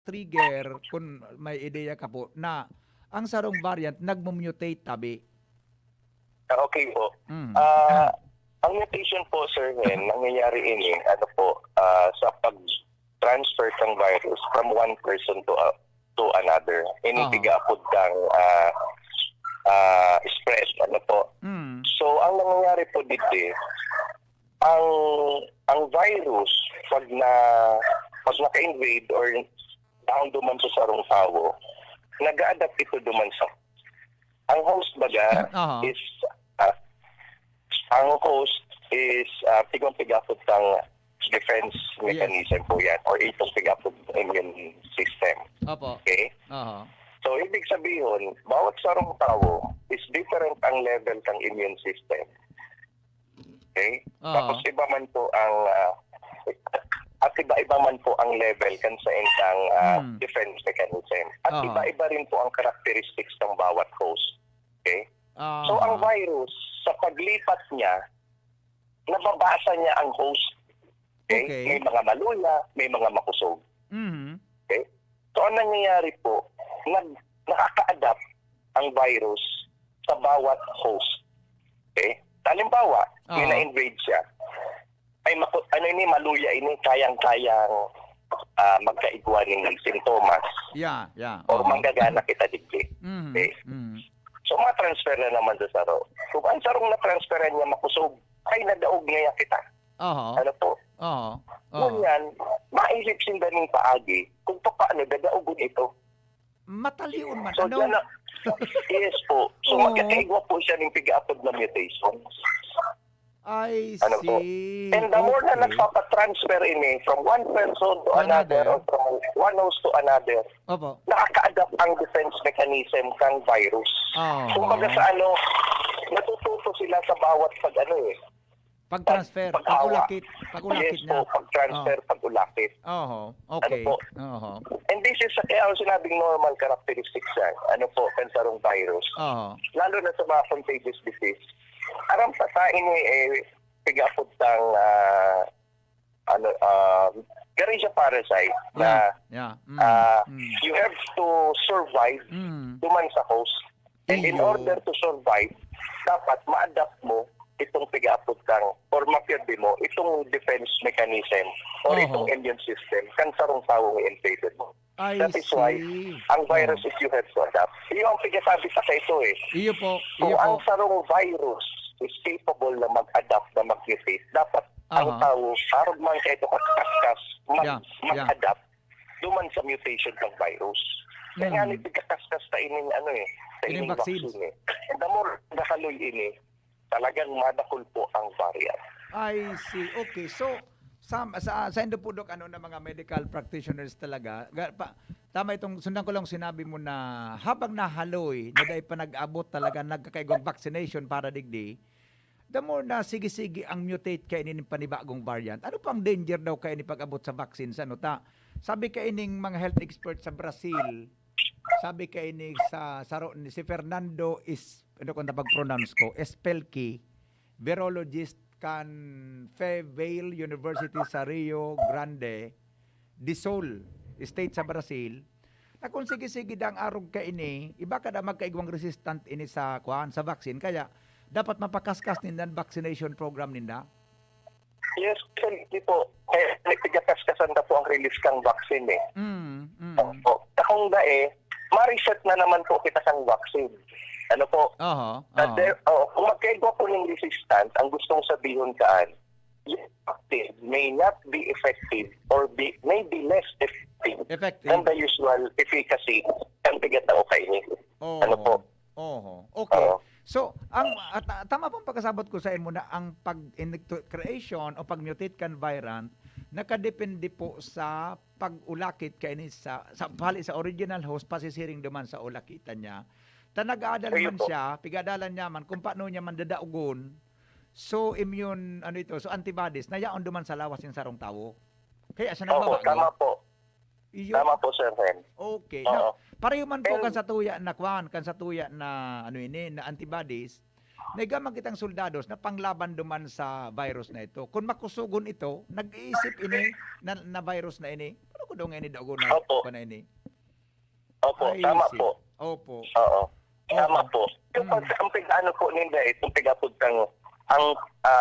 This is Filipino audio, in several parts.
trigger kung may ideya ka po na ang sarong variant nagmo-mutate tabi. Okay po. Mm. Ah, ang mutation po, Sir Hen, nangyayari ini, ano po, sa pag-transfer ng virus from one person to another. Ini Aha. tigapod kang spread, ano po. Mm. So, ang nangyayari po dito, ang virus, pag naka-invade or down duman sa sarong tao, nag-a-adapt ito duman sa ang host baga Aha. is ang host is tigong pigapot ng defense mechanism po yan or itong pigapot immune system. Opo. Okay? Aha. So, ibig sabihin, bawat sarong tao is different ang level ng immune system. Okay? Tapos iba man po ang at iba-iba man po ang level kan sa intang defense mechanism. At Aha. iba-iba rin po ang characteristics ng bawat host. Okay? Aha. So, ang virus, sa paglipat niya, nababasa niya ang host. Okay? Okay. May mga maluya, may mga makusog. Mhm. Okay? So, ang nangyayari po, nakaka-adapt ang virus sa bawat host. Okay? Halimbawa, may na-invade siya. Ay, maluya ini, kayang-kayang magkaigwa rin ng sintomas. Yeah. Or manggagana kita digdi. Mhm. Okay? Mhm. So, matransfer na naman sa saro. Kung ang sarong na-transferan niya makusog, ay nadaog niya kita. Aha. Ano po? Aha. Ngunyan, maisip sinda ng paagi kung paano dadaogon ito. Matalion man. So, Ano? dyan na, yes po. So, Oo. magkakaigwa po siya ng pig-upod na mutation. I Ano po? see. And the more na Okay. nagpapatransfer ini from one person to another or from one host to another, Opo. nakaka-adapt ang defense mechanism ng virus. Oo. Kumbaga sa natututo sila sa bawat Pag-transfer, pag-awa. pag-ulakit Yes niya. po, pag-transfer, pag-ulakit. Oho. Okay. Ano po? Oho. And this is kaya ang sinabing normal characteristics yan. Ano po, kansarong virus. Oho. Lalo na sa mga contagious disease. Aram sa ini pigapod ng gari siya parasite na Yeah. you have to survive duman sa host. And in Iyo. order to survive, dapat ma-adapt mo itong pigapod kang or mapirdi mo itong defense mechanism or Oho. itong immune system kan sarong tao nga infected mo. I That is why see. ang virus is you have to adapt. Iyo ang pigsasabi sa ito Iyo po. Kung Iyo po. ang sarong virus is capable na mag-adapt, na mag-mutate, dapat ang Aha. tao, parang man kayo ito kaskas, Yeah. mag-adapt duman sa mutation ng virus. Kaya nga nito kaskas sa ining sa Ining ining vaccines. vaccine. And the more nakaloy ini, talagang madakol po ang variant. I see. Okay. So, sa indo po, Dok, na mga medical practitioners talaga, tama itong, sundan ko lang sinabi mo na habang nahaloy, na dahil pa nag-abot talaga, nagkakaigong vaccination para digdi, the more na sige-sige ang mutate kay ini panibagong variant. Ano pang danger daw kay ini pag-abot sa vaccines? Sabi kay ining mga health experts sa Brazil, sabi kay ini si Fernando ano kung napag-pronounce ko, Espelki, virologist kan Fevale University sa Rio Grande do Sul, state sa Brazil, na kung sige-sige dang arog ka ini, iba ka na magkaigwang resistant ini sa vaccine, kaya dapat mapakaskas nindan vaccination program ninda. Yes, hindi po. Kaya nagtigakas-kasan na po ang release kang vaccine Opo. Takong ma-reset na naman po kita sang vaccine. Ano po? Kung magkaigwa po ng resistance, ang gustong sabihin kaan, effective may not be effective or may be less effective than the usual efficacy ng tigatao kay ni. Ano po? Okay. So, tama pang pagkasabot ko sa imo na ang pag-creation o pag-mutate kan variant nakadepende po sa pag-ulakit kay ni sa original host pasisiring duman sa ulakitan niya. Nag-aadal man siya, pigadalan niya man kung paano niya man dadaugon. So immune so antibodies na yaon duman sa lawas yung sarong tawo. Kaya siya nagbabago. Tama po. Tama po, Sir Ren. Okay. Now, pareho man po kan sa tuya na na antibodies, nagaman kitang soldados na panglaban duman sa virus na ito. Kung makusugon ito, nag-iisip ini na virus na ini, paano ko mo daw nga ini daw na Opo. pa na ini. Opo, Ay, tama see. po. Opo. Oo. Tama Opo. po. Yung ang pag-ano po ninda, itong pagkaputang, ang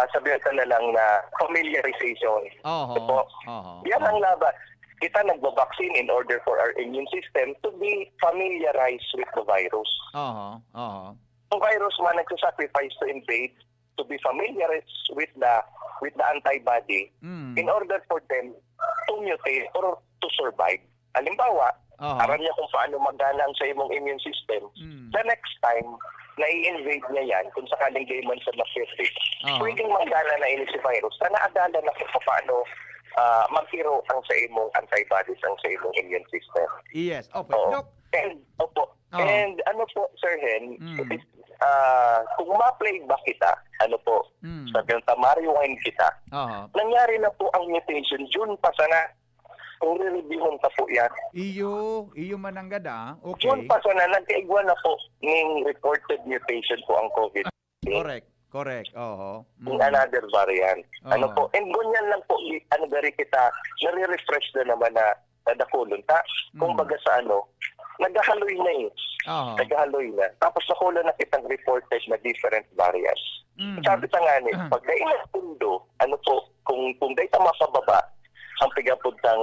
sabihin ka na lang na familiarization. Oho. Opo. Oho. Yan ang laban. Kita nagbo-vaccine in order for our immune system to be familiarized with the virus. Oho. Oho. Ang virus man nagsasacrifice to invade, to be familiarized with the antibody Mm. in order for them to mutate or to survive. Halimbawa, Oho. aram niya kung paano magana sa imong immune system. Mm. The next time na i-invade niya yan, kung sakaling gay man sa makirti, Oho. pwedeng magana na ini si virus na naagala na kung paano mag-hero ang sa imong antibodies ang sa imong immune system. Yes. Opo. Oo. Dok. And, opo. Oo. And ano po, Sir Hen, Mm. kung ma-play ba kita, ano po, Mm. sabi ng rewind kita, Oho. nangyari na po ang mutation, June pa sana, kung re-reviewon pa po yan. Iyo mananggad ah. Okay. June pa sana, nagkaigwa na po ng reported mutation po ang COVID. Correct. Oho. In another variant. Ano Oo. po, and ganyan lang po, ano dari kita, nare-refresh na naman na nadakulon. Kung baga sa naghahaloy na eh. Oho. Naghahaloy na. Tapos nakulo na kitang reported na different variants. Sabi sa nga ni, pag na pundo, ano po, kung data mapababa, ang pigapuntang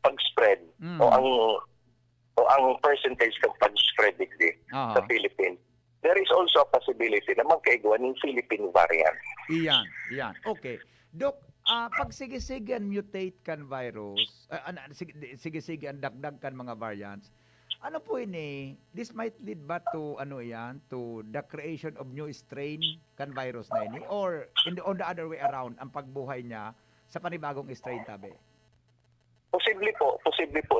pag-spread o ang percentage ng pag-spread degree Aha. sa Philippines, there is also a possibility na magkaigwa ng Philippine variant. Iyan. Okay. Dok, pag sige-sige mutate kan virus, sige-sige ang dagdag kan mga variants, ano po ini? This might lead ba to to the creation of new strain kan virus na ini or on the other way around ang pagbuhay niya sa panibagong strain tabi? Posible po,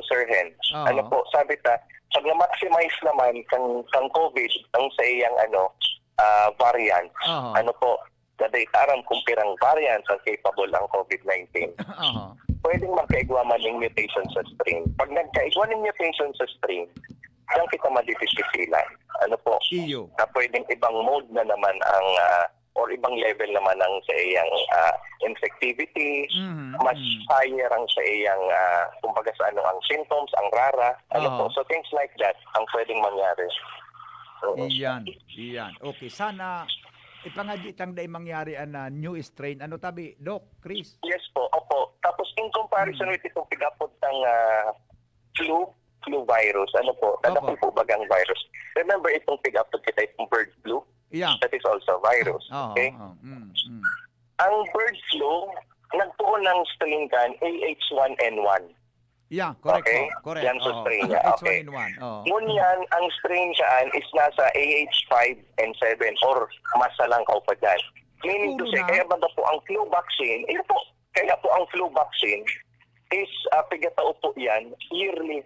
Sir Hen. Oo. Ano po, sabi ta, pag na-maximize naman kang COVID, ang sa iyang variant, Oo. ano po, nadaytaran kung pirang variants ang capable ang COVID-19. Aha. Pwedeng magkaigwa man ng mutation sa strain. Pag nagkaigwa ng mutation sa strain, diyan kita madidisisilan. Ano po, Iyo. na pwedeng ibang mode na naman ang or ibang level naman ang sa iyang infectivity, mas higher ang sa iyang kumbaga sa ang symptoms, ang rara, ano Oo. po. So things like that ang pwedeng mangyari. Oo. Iyan. Okay, sana ipangagitang day mangyari na new strain. Ano tabi, Doc, Chris? Yes po, opo. Tapos in comparison with itong pigapot ng flu virus, ano po, Opo. po bagang virus. Remember itong pigapot kita, itong bird flu? Iyan. That is also virus. Oo. Okay? Ang bird flu, nagtuon ng strain kan AH1N1. Yeah, correct Okay? po. Correct. Yan sa Oo. strain niya. Okay. H1N1. Oo. Ngunyan, ang strain saan is nasa AH5N7 or masa lang ka pa dyan. Meaning to Puro say, na. kaya ba po ang flu vaccine, kaya po ang flu vaccine is pigatao po yan yearly.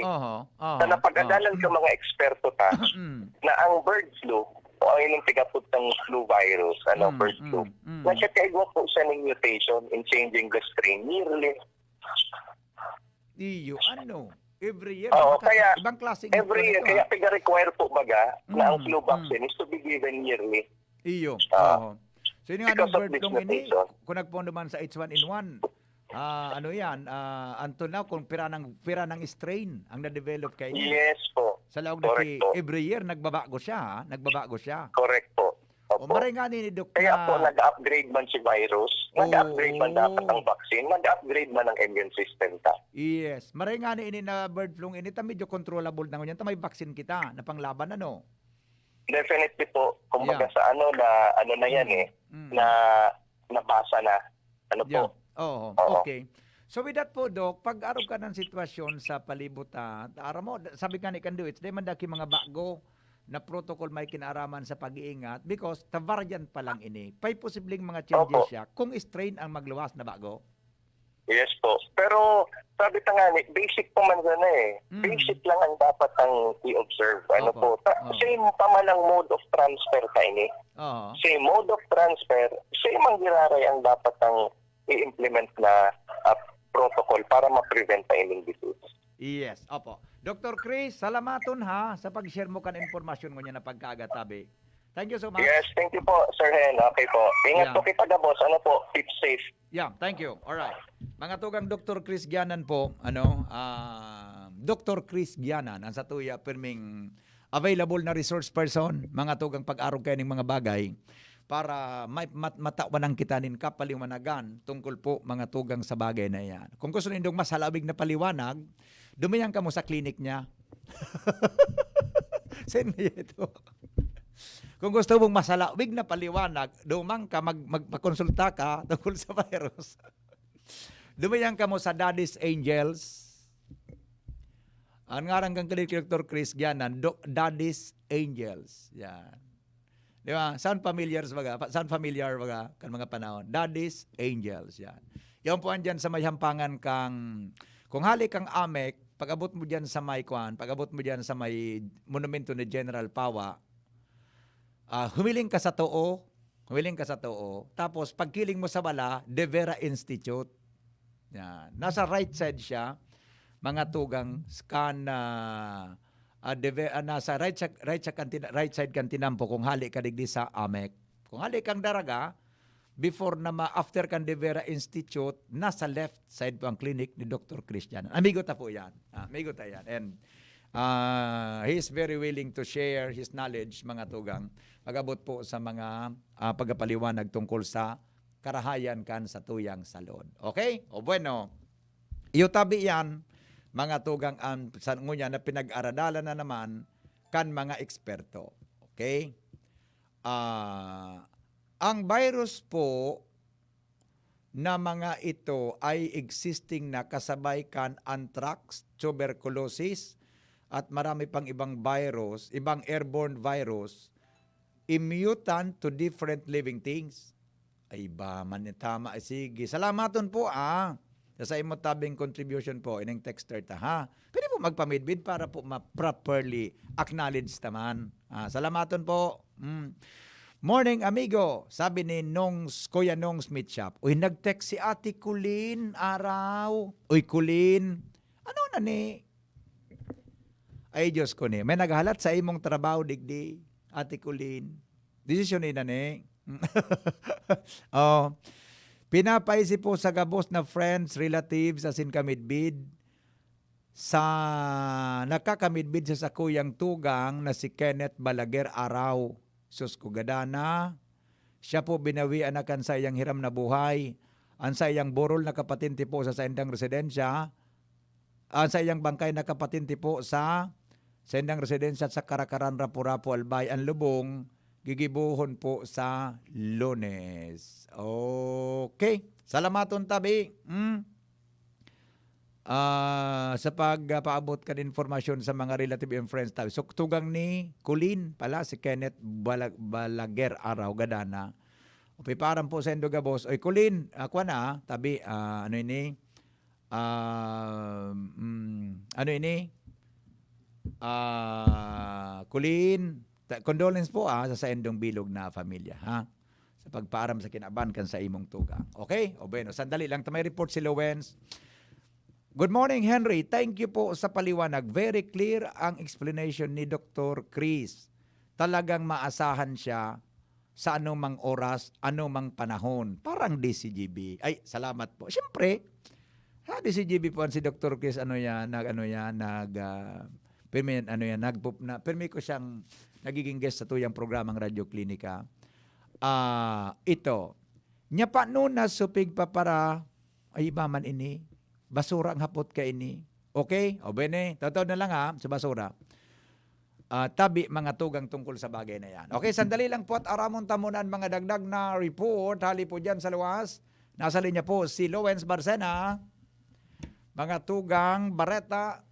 Oo. Sa napag-adalan ka mga eksperto na ang bird flu o ang inyong tigapot ng flu virus, bird flu, nagkakaigwa po siya ng mutation in changing the strain yearly. Iyo, every year. Oo, kaya ibang klaseng every year, ito, kaya piga-require po baga na ang flu Mm, vaccine is to be given yearly. Iyo. Ah, Oo. So yun nga because of bird this flu ini, mutation. kung nagpondo man sa H1N1, until now, kung pira ng strain ang na-develop kay niya. Yes po. Sa laog na Correct po. every year, nagbabago siya. Correct po. O Opo. maray nga ni Dok Kaya po na, nag-upgrade man si virus, nag-upgrade man dapat ang vaccine, nag-upgrade man ang immune system ta. yes, maray nga ni ini na bird flu ini, ta medyo controllable na ngunyan, ta may vaccine kita, na panglaban Definitely po, kumbaga Yeah. sa na yan na nabasa na. Ano po? Yeah. Oo. Oo. Okay. So with that po, Dok, pag araw ka ng sitwasyon sa palibot, araw mo, sabi ka ni Kanduits, di man daki mga bago na protocol may kinaaraman sa pag-iingat because ta variant pa lang ini. Pay posibleng mga changes Opo. siya kung strain ang magluwas na bago. Yes po. Pero sabi ta nga ni, basic pa man na Basic lang ang dapat ang i-observe. Ano Opo. po? Oo. Same pa man ang mode of transfer ta ini. Oo. Same mode of transfer, same ang giraray ang dapat ang i-implement na protocol para ma-prevent pa ining disease. Yes, opo. Dr. Chris, salamaton sa pag-share mo kan informasyon mo niya na pagkagatabi. Thank you so much. Yes, thank you po, Sir Hen. Okay po. Ingat Yeah. po kita, boss. Ano po? Keep safe. Yeah, thank you. All right. Mga tugang Dr. Chris Gianan po, Dr. Chris Gianan, ang sa tuya perming available na resource person, mga tugang pag-arog kayo ng mga bagay, para matawan ang kitanin kapaliwanagan tungkol po mga tugang sa bagay na yan. Kung gusto nindong mas halawig na paliwanag, dumayan ka mo sa klinik niya. Saan niya ito? Kung gusto mong masalawig na paliwanag, dumang ka, magpakonsulta ka tungkol sa virus. Dumayan ka mo sa Daddy's Angels. Ang ngarang kang Dr. Chris Gianan, Daddy's Angels. Yan. Di ba? Sound familiar baga kan mga panahon. Daddy's Angels. Yan. Yan po andyan sa may hampangan kung hali kang Amek, pag-abot mo dyan sa may pag-abot mo dyan sa may monumento ni General Pawa, humiling ka sa too, tapos pagkiling mo sa bala, De Vera Institute. Yan. Nasa right side siya, mga tugang nasa right side kan tinampo kung hali ka digdi sa Amek. Kung hali kang Daraga, before na after kan De Vera Institute, nasa left side po ang clinic ni Dr. Christian. Amigo ta po yan. Amigo ta yan. And he is very willing to share his knowledge, mga tugang, pag-abot po sa mga pagpapaliwanag tungkol sa karahayan kan sa tuyang salon. Okay? O bueno, iyutabi yan, mga tugang sa ngunya na pinag-aradalan na naman kan mga eksperto. Okay? Ang virus po na mga ito ay existing na kasabay kan anthrax, tuberculosis, at marami pang ibang virus, ibang airborne virus, mutant to different living things. Ay ba, tama. Sige, salamaton po sa imo tabing contribution po, ining texter ta ha. Pwede po magpamidbid para po ma-properly acknowledge naman. Salamaton po. Morning, amigo. Sabi ni Kuya Nong Smith Shop. Uy, nag-text si Ate Kulin araw. Uy, Kulin. Ano na ni? Ay, Diyos ko ni. May naghalat sa imong trabaho, digdi. Ate Kulin. Desisyon na ni. Pinapaisip po sa gabos na friends, relatives, asin kamidbid. Nakakamidbid sa kuyang tugang na si Kenneth Balaguer araw. Sus ko gadana, siya po binawi anakan sa iyang hiram na buhay. Ang sa iyang burol na kapatinti po sa sendang residensya. Ang sa iyang bangkay na kapatinti po sa sendang residensya sa Karakaran, Rapu-Rapu, Albay. Ang lubong, gigibuhon po sa Lunes. Okay. Salamaton tabi. Sa pagpaabot ka informasyon sa mga relative and friends tabi. So, tugang ni Kulin pala, si Kenneth Balaguer araw, gadana. Upiparan po sa Endoga Boss. Oy, Kulin, ako na, tabi, ano ini? Kulin, condolence po sa Endong Bilog na pamilya, ha? Sa pagpaaram sa kinaban kan sa imong tugang. Okay? O bueno, sandali lang. May report si Lowens. Good morning, Henry. Thank you po sa paliwanag. Very clear ang explanation ni Dr. Chris. Talagang maasahan siya sa anumang oras, anumang panahon. Parang DCGB. Ay, salamat po. Siyempre, DCGB po si Dr. Chris, permi ko siyang nagiging guest sa tuyang programang Radyo Klinika. Ito, nya pa nun na supig pa para, ay iba man ini, basura ang hapot ka ini. Okay? O bene, totoo na lang sa basura. Tabi mga tugang tungkol sa bagay na yan. Okay, sandali lang po at aramon tamunan mga dagdag na report. Hali po dyan sa luwas. Nasa linya po si Lowens Barcena. Mga tugang Bareta.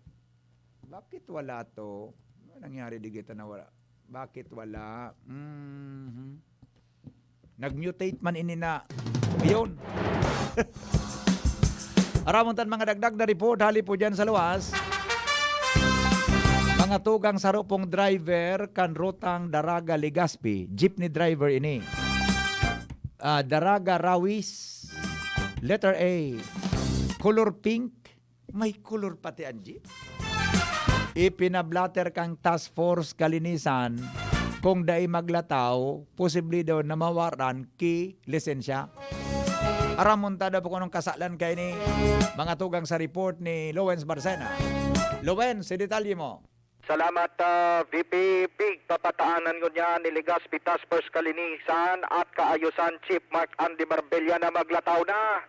Bakit wala to? Ano nangyari digita na wala? Bakit wala? Nag-mutate man ini na. Yun. Aramontan mga dagdag na report. Hali po dyan sa luwas. Mga tugang sarupong driver kan rutang Daraga Legazpi. Jeepney driver ini. Daraga Rawis. Letter A. Color pink. May color pati ang jeep. Ipinablatter kang task force kalinisan. Kung dai maglataw, posible daw na mawaran ki lisensya. Aramontada po kung anong kasalan kay ni mga tugang sa report ni Lowens Barcena. Lowens, si detalye mo. Salamat, VP Pig. Papataanan ko niya ni Legazpi Task Force Kalinisan at Kaayusan Chief Mark Andy Marbella na maglataw na.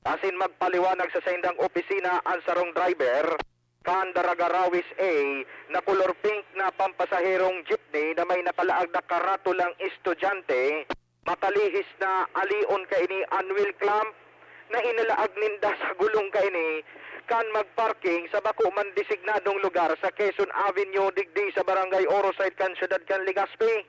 Asin magpaliwanag sa sendang opisina ang sarong driver kan Daragarawis A na color pink na pampasaherong jeepney na may nakalaag na karatulang estudyante, makalihis na alion kaini anwil clamp na inalaag ninda sa gulong kaini kan magparking sa bako man designadong lugar sa Quezon Avenue digdi sa barangay Oroside kan syudad kan Legazpi.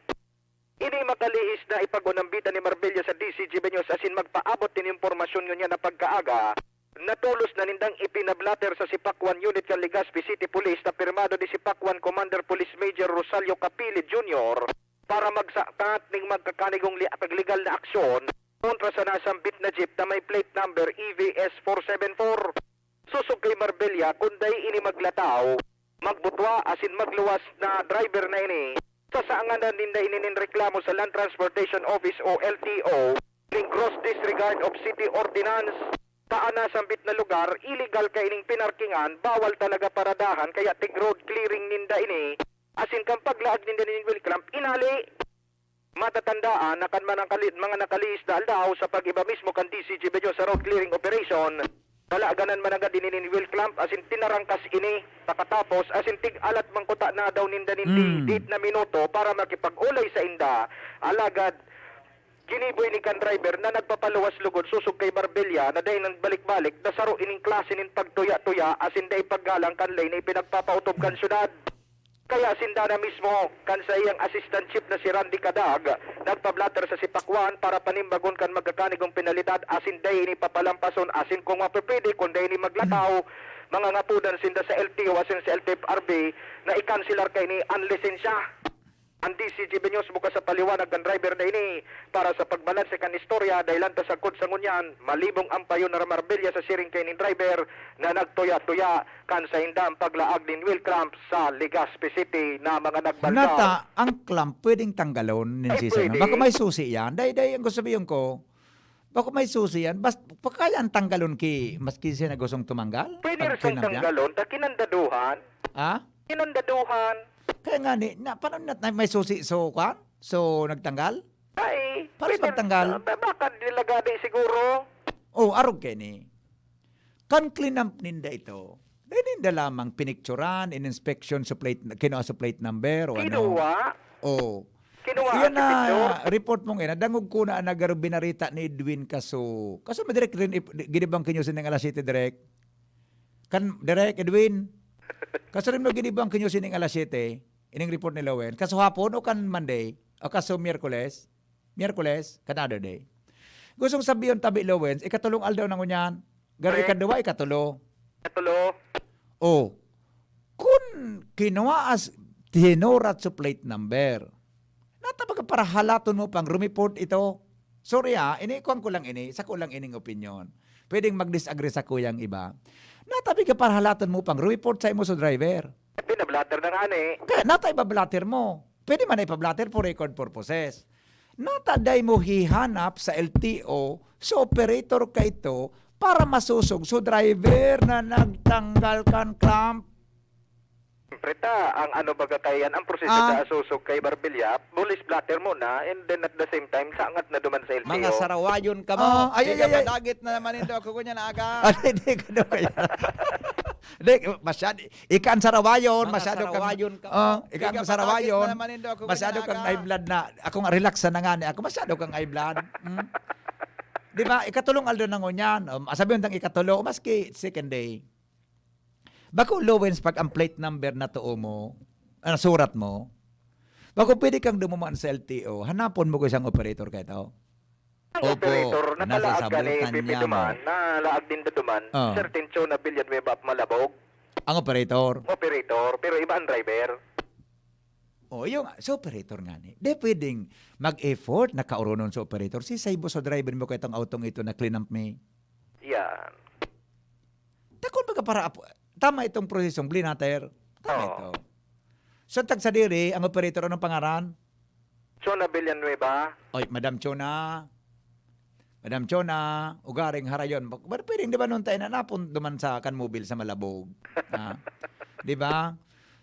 Ini makalihis na ipagunambita ni Marbella sa DCG News asin magpaabot din impormasyon niya na pagkaaga. Natulos na nindang ipinablater sa Sipakwan Unit kan Legazpi City Police na pirmado ni Sipakwan Commander Police Major Rosalio Capili Jr. para magsakat ning magkakanigong legal na aksyon kontra sa nasambit na jeep na may plate number EVS 474. Susog kay Marbella kunday ini maglataw, magbutwa asin magluwas na driver na ini sa saanganan ninda ininin reklamo sa Land Transportation Office o LTO ning gross disregard of city ordinance. Taana sambit na lugar, illegal kay ining pinarkingan, bawal talaga paradahan kaya tig road clearing ninda ini asin kang paglaag ninda ning will clamp inali. Matatandaan na kan mga nakaliis na aldaw sa pag-iba mismo kan DCG Bedyo sa road clearing operation. Kalaganan man agad din ni Will Clamp asin tinarangkas ini pakatapos asin tig-alat mangkuta na daw ninda nindi date na minuto para makipag-ulay sa inda. Alagad giniboy ni kan driver na nagpapaluwas lugod susog kay Marbella na dahil nang balik-balik na saro ining klase nin pagtuya-tuya asin day paggalang kan lay na ipinagpapautob kan syudad. Kaya sindana mismo kan sa iyang assistant chief na si Randy Cadag nagpablatter sa Sipakwan para panimbagon kan magkakanigong penalidad asin day ini papalampason asin kung mapipili kung day ini maglataw mga ngapudan sinda sa LTO asin sa LTFRB na ikansilar kay ni unlisensya. Ang DCG News bukas sa paliwanag ng driver na ini para sa pagbalanse kan istorya dahil lanta sa kod sa ngunyan malibong ampayon na Marbella sa siring kay ni driver na nagtuya-tuya kan sa indang paglaag din wheel clamp sa Legazpi City na mga nagbaldaw. Nata, ang clamp pwedeng tanggalon Ay, ninsisa. pwede. Baka may susi yan. Day, ang gusto sabihin ko, baka may susi yan. Kaya ang tanggalon ki, maski siya na gustong tumanggal? Pwede rin Pag siyang tinanggal? tanggalon ta kinandaduhan. Ha? Kinandaduhan. Kaya nga ni, paano may susi so kwan? So nagtanggal? Ay, Paano pwede- magtanggal? Baka nilagadi siguro. Oh, arog kay ni. Kan cleanup ninda ito. Dahil ninda lamang pinicturan, in-inspection sa plate, kinuha sa plate number o ano. Kinuha. Oh. Kinuha Iyan ang picture. na report mong ina, dangog ko na nagaro binarita ni Edwin kaso. Kaso madirek rin, ginibang kinyo sa ng alas 7 direct. Kan, direct, Edwin. Kaso rin mo ginibang kinyo sa ng alas 7, ining report ni Lowen. Kaso hapon o kan Monday, o kaso Miyerkules, kanada day. Gustong sabihin tabi Lowen, ikatulong aldaw na ngunyan. Garo Okay. ikaduwa, ikatulo. Natulo. Oh, kung kinuha as tinorat sa plate number, natabaga para halaton mo pang rumiport ito. Sorry inikuan ko lang sa ko lang ining opinion. Pwedeng mag-disagree sa kuyang iba. Natabi ka para halaton mo pang rumiport sa imo sa driver. Pinablatter na nga ni. Kaya nata ibablatter mo. Pwede man ipablatter for record purposes. Nataday mo hihanap sa LTO sa operator ka ito para masusog so driver na nagtanggal kan clamp. Preta, ang ano baga kayan, ang proseso Ah. sa asusog kay Marbella, bullis blatter mo na, and then at the same time, sangat na duman sa LTO. Mga sarawayon ka mo. Ay, Di ka ay, ay. madagit na naman ito ako kunya na aga. Hindi ka daw kaya. Hindi, masyado. Ikan sarawayon, Mga masyado kang... sarawayon ka. Ikan Di ka madagit sarawayon. na naman ito ako Masyado kunya na kang aga. high blood na. Ako nga, relax na nga ni. Ako masyado kang high blood. Di ba? Ikatulong aldo na ngunyan. Sabi yung ikatulo, maski second day. Bako Lowens pag ang plate number na tuo mo, surat mo, bako pwede kang dumumaan sa LTO, hanapon mo ko isang operator ka ito. Ang Opo, operator, nasa nakalaag ka ni sabutan Pipi niya Duman, nalaag din na Duman, Oh. certain show na billion may bap malabog, Ang operator. operator, pero iba ang driver. O, yung sa operator nga ni. Di pwedeng mag-effort na kauronon sa operator. Si Saibo sa driver mo kaya itong autong ito na clean up me. Yan. Takon baga para, tama itong prosesong blinater. Tama Oo. ito. So, tag sa diri, ang operator, anong pangaran? Show na billion may ba? Oy, Madam Chona. Madam Chona, ugaring harayon. Pwedeng di ba nung tayo na napun duman sa kan mobile sa Malabog? Ha? Di ba?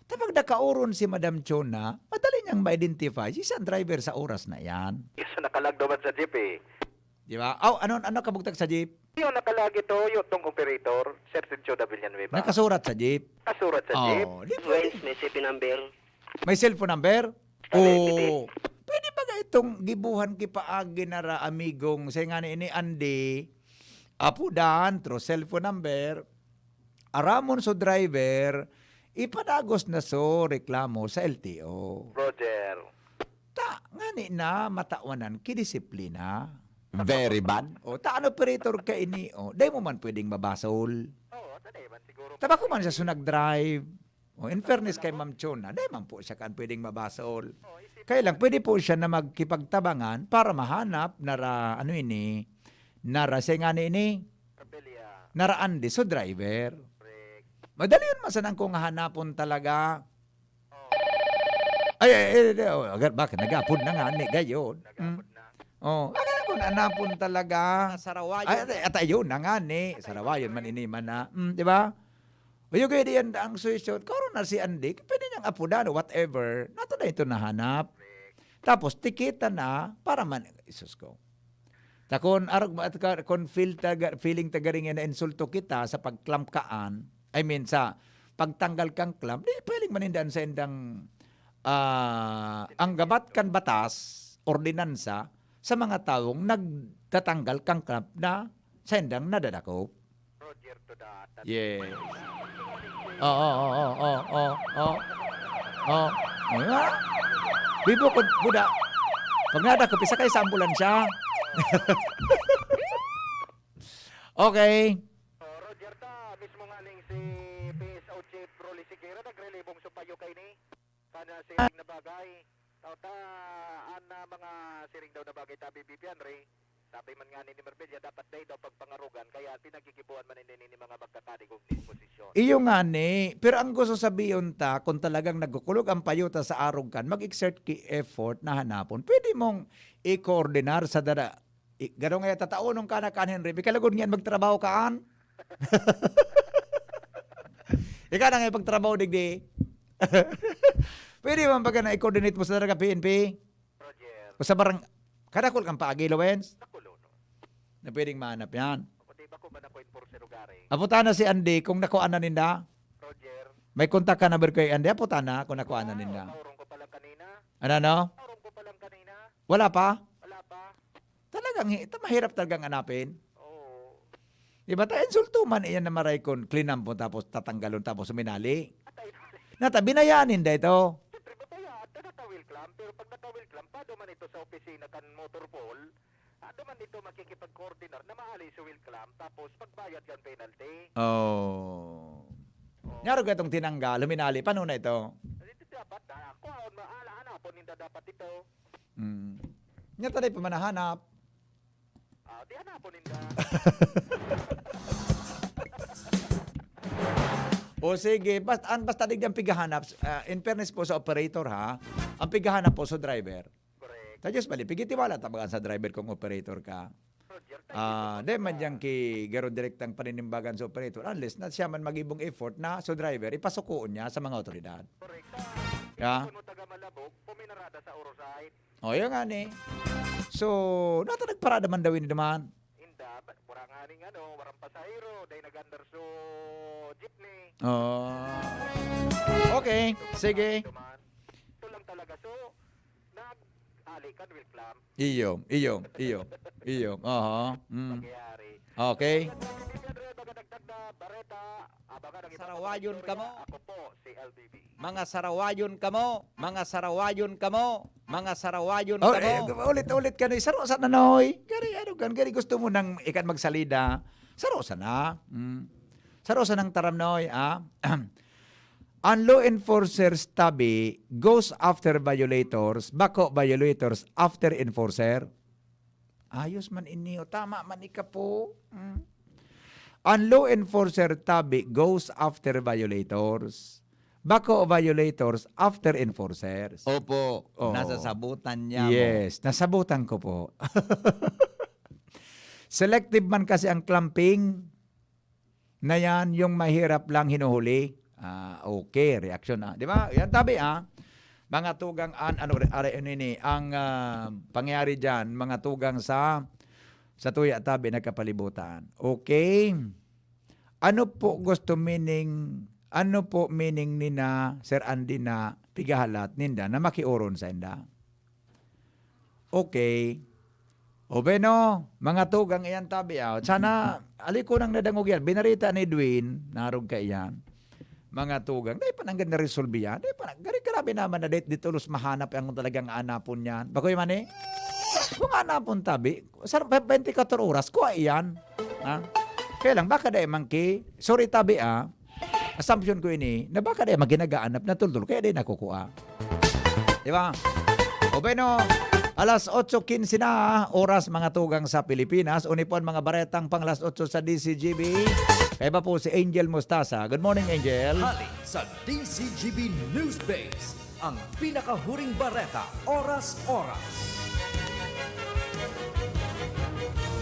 Tapos nakauron si Madam Chona, madali niyang ma-identify si isang driver sa oras na yan. Isa nakalag naman sa jeep eh. Di ba? Ano kabugtag sa jeep? Yung nakalagi to, yung tong operator, Sir Sergio Villanueva. Nakasurat sa jeep. Kasurat sa jeep. Oh, di pwede. May CP number. May cellphone number? Pwede. Oh. Pwede ba ga itong gibuhan kipaagi na ra amigong say nga ni Andy apudan through cellphone number aramon so driver ipadagos na so reklamo sa LTO. Roger. Ngani na matawanan kidisiplina. Very bad. O ta ano operator ka ini o dai mo man pwedeng mabasol. Oo, tanay man siguro. Tabako man siya sunag drive. O in fairness kay Ma'am Chona, dai man po siya kan pwedeng mabasol. Kaya lang pwede po siya na magkipagtabangan para mahanap nara ano ini nara say nga ini Rebellia. naraan di so driver. Correct. Madali yun masanang kung hanapon talaga. Oo, Bakit nagapod na nga ni gayon. nagapod na. Oh, agad kung hanapon talaga. Sarawayon. At ayun na nga ni. Sarawayon man ini man na. Di ba? O yung kaya diyan ang suisyon, karon na si Andy, pwede niyang apudan o whatever. Nato na ito nahanap. Tapos tikita na para man, isus ko. Takon, kung feeling tagaringin na insulto kita sa pagklamkaan, I mean sa pagtanggal kang clamp, di pwedeng manindaan sa indang ang gabat kan batas, ordinansa, sa mga taong nagtatanggal kang clamp na sa indang nadadako. Roger to that. Yes. Oo. Nga. Bibo ko, buda. Pag nadako, pisa kayo sa ambulansya. Okay. Oh, Roger ta, mismo nga ning si PSO Chief Rolly Siqueira nagrelibong supayo kay ni kana siring na bagay. Tao ta ana mga siring daw na bagay ta BBP Andre. Sabi man nga ni Marbella dapat day daw pagpangarugan kaya pinagigibuan man ni mga magkatadig og disposisyon. Iyo nga ni. Pero ang gusto sabihin ta, kung talagang nagkukulog ang payuta sa arog kan, mag-exert ki effort na hanapon. Pwede mong i-coordinar sa dada. Gano'n nga tataonong ka na kan Henry. Bikalagod ngayon magtrabaho kaan. Ika na nga pagtrabaho digdi. Pwede mo baga na i-coordinate mo sa dada ka PNP? Roger, O sa barang, kadakol kang paagi, Lawens? nakulo no. Na pwedeng mahanap yan. Ako di ba ko man ako enforcer ugari. Aputan na si Andy kung nakuha na ninda. Roger, May kontak ka number kay Andy. Aputan na kung nakuha na ninda. naurong ko pa lang kanina. Ano? Naurong ko pa lang kanina. Wala pa? Wala pa. Talagang, ito mahirap talagang hanapin. Oo. Di ba? Insulto man iyan na maray kon cleanan po tapos tatanggalon tapos suminali. Atay Nata, binayanin da ito. siyempre bataya at natawil clamp pero pag natawil clamp pa duman ito sa opisina kan motor pool duman ito makikipag-coordinar na maali sa wheel clamp tapos pagbayad kan penalty. Oh. Nyaro ka itong tinanggal, luminali. Paano na ito? Dito dapat ako aon maala po ninda dapat ito. Nyata na pamanahanap. Di hanapon ninda. O sige, basta digdang pigahanap. In fairness po sa operator ha, ang pigahanap po sa driver. Correct. Tajos bali, pigitiwala tabagan sa driver kung operator ka. Roger, Di man dyan ki garo direktang paninimbagan sa operator unless na siya man magibong effort na sa driver, ipasukuon niya sa mga otoridad. correct. Yeah. Kung mo taga Malabog, puminarada sa Orosite. O yun nga ni. So, nato nagparada man daw naman. Inda, pura nga ning warang pasahero, day nag-under so jeepney. Okay, sige. Ito lang talaga. So, nag-ali kan will clamp. Iyo. Magyari. Okay. Sarawayon ka mo. Ako po, si LBB. Mga sarawayon ka mo. Mga sarawayon ka mo. Mga sarawayon Oh, ka mo. ulit ka no. Saro sa nanoy. Gari gusto mo nang ikan magsalida. Saro sa na. Saro sa nang taramnoy, Ang law enforcer's tabi goes after violators, bako violators after enforcer. Ayos man inyo, tama man ika po. Ang law enforcer tabi goes after violators, bako violators after enforcers. Opo. Oo. Nasa sabutan niya mo. Yes, nasabutan ko po. Selective man kasi ang clamping na yan, yung mahirap lang hinuhuli. Okay, reaction na. Di ba? Yan tabi mga tugang ang pangyari diyan, mga tugang sa tuya tabi nagkapalibutan. Okay. Ano po meaning ni na Sir Andy na pigahalat ninda na makiuron sa inda? Okay. O beno, mga tugang iyan tabi sana aliko nang nadangog yan. Binarita ni Edwin, narog ka iyan. Mga tugang, dahil pa nang na-resolve yan. Dahil pa grabe naman na dito los mahanap ang talagang anapon yan. Bagoy man kung anapon tabi, 24 oras, kuha iyan. Kaya lang, baka dahil mangki, sorry tabi assumption ko ini, na baka dahil maginagaanap na tuldol, kaya dahil nakukuha. Di ba? O beno, alas 8:15 na oras mga tugang sa Pilipinas. Unipon mga baretang pang alas 8 sa DCGB. Kaya ba po si Angel Mustasa. Good morning, Angel. Hali sa DCGB News Base, ang pinakahuring bareta, oras-oras.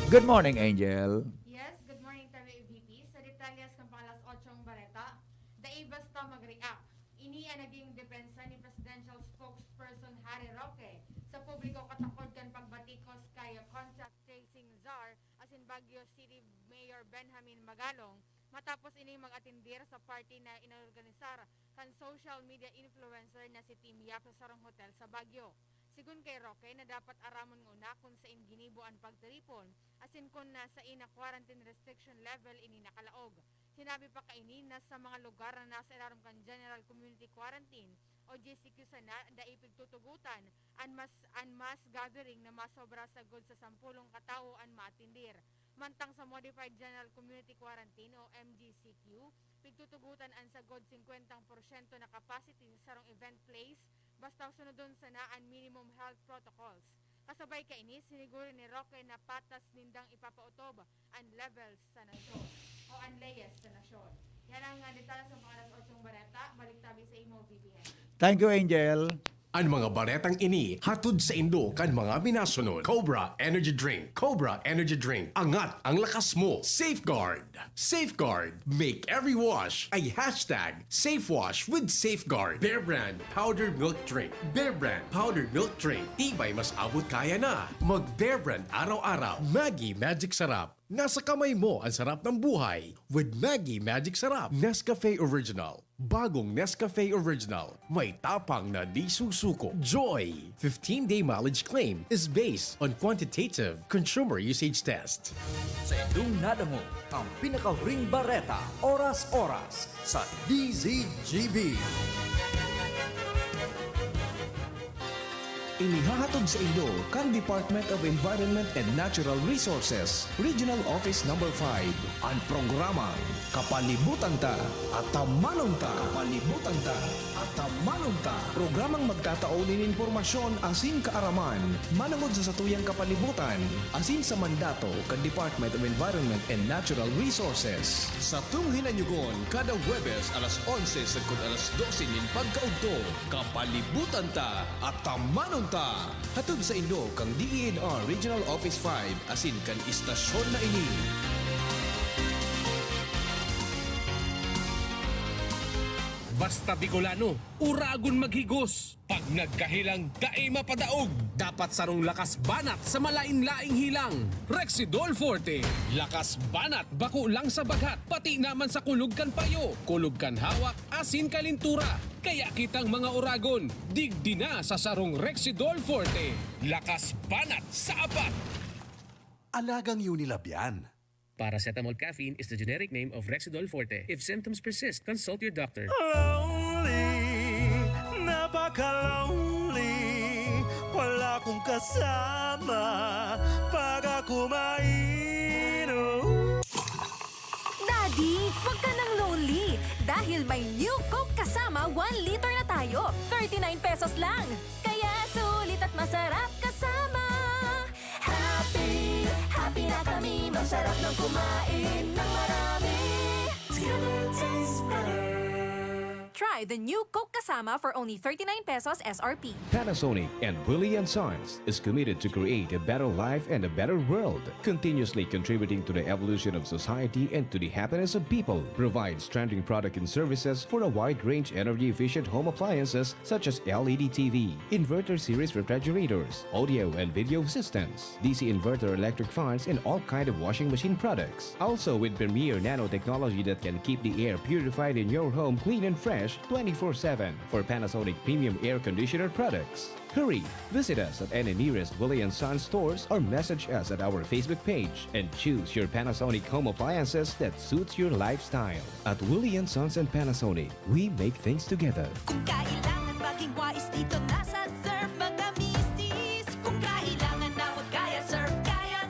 Good morning, Angel. Yes, good morning tabi VP. Sa detalyas kang pang alas 8 bareta, dai basta mag-react. Ini ang naging depensa ni Presidential Spokesperson Harry Roque sa publiko katakod kan pagbatikos kay contract chasing czar as in Baguio City Mayor Benjamin Magalong matapos ini mag-atindir sa party na inorganisar kan social media influencer na si Tim Yap sa sarong hotel sa Baguio. Sigun kay Roque na dapat aramon nguna kung sa ginibo ang pagtiripon asin kung nasa ina quarantine restriction level ini nakalaog. Sinabi pa kaini na sa mga lugar na nasa ilalim kan General Community Quarantine o GCQ sana daipig tutugutan ang mass gathering na masobra sa good sa 10 katao ang matindir. Mantang sa Modified General Community Quarantine o MGCQ, pigtutugutan ang sagod 50% na capacity sa sarong event place basta sunodon sana ang minimum health protocols. Kasabay kaini, siniguro ni Roque na patas nindang ipapautob ang levels sa nasyon o ang layers sa nasyon. Yan ang detalye sa mga alas 8 bareta. Balik tabi sa imo, VPN. Thank you, Angel. Ang mga baretang ini hatod sa Indo kan mga minasunod. Cobra Energy Drink. Cobra Energy Drink. Angat ang lakas mo. Safeguard. Safeguard. Make every wash a hashtag SafeWash with Safeguard. Bear Brand Powdered Milk Drink. Bear Brand Powdered Milk Drink. Tibay mas abot kaya na. Mag Bear Brand araw-araw. Maggie Magic Sarap. Nasa kamay mo ang sarap ng buhay with Maggie Magic Sarap. Nescafe Original. Bagong Nescafe Original. May tapang na di susuko. Joy. 15-day mileage claim is based on quantitative consumer usage test. Sa indong nadamo, ang pinakahuring bareta, oras-oras sa DZGB. Inihahatod sa inyo kan Department of Environment and Natural Resources, Regional Office No. 5, ang programang Kapalibutan Ta at Tamanong Ta. Kapalibutan Ta at Tamanong Ta. Programang magtataon ng informasyon asin kaaraman, manangod sa satuyang kapalibutan, asin sa mandato kan Department of Environment and Natural Resources. Sa tunghinanyugon, kada Huwebes alas 11 sa alas 12 nin pagkaugto, Kapalibutan Ta at Tamanong Ta. Hatod sa Indo kang DENR Regional Office 5 asin kan istasyon na ini. Basta Bicolano, uragon maghigos. Pag nagkahilang, dae mapadaog. Dapat sarong lakas banat sa malain-laing hilang. Rexidol Forte. Lakas banat, bako lang sa bagat. Pati naman sa kulog kan payo. Kulog kan hawak, asin kalintura. Kaya kitang mga uragon, digdi na sa sarong Rexidol Forte. Lakas banat sa apat. Alagang Unilab yan. Paracetamol caffeine is the generic name of Rexidol Forte. If symptoms persist, consult your doctor. Lonely, napaka-lonely. Wala akong kasama pag ako mainom. Daddy, wag ka nang lonely. Dahil may new Coke kasama 1 liter na tayo. 39 pesos lang. Kaya sulit at masarap kasama. Happy, happy na kami. Masarap ng kumain ng marami. It's gonna taste better. Try the new Coke Kasama for only 39 pesos SRP. Panasonic and Willie & Sons is committed to create a better life and a better world, continuously contributing to the evolution of society and to the happiness of people. Provides trending product and services for a wide range energy-efficient home appliances such as LED TV, inverter series refrigerators, audio and video systems, DC inverter electric fans, and all kind of washing machine products. Also with premier nanotechnology that can keep the air purified in your home clean and fresh 24/7 for Panasonic premium air conditioner products. Hurry! Visit us at any nearest Willie & Sons stores or message us at our Facebook page and choose your Panasonic home appliances that suits your lifestyle. At Willie & Sons and Panasonic, we make things together. Kung kailangan maging wais dito nasa Surf mga misis. Kung kailangan na wag kaya Surf kaya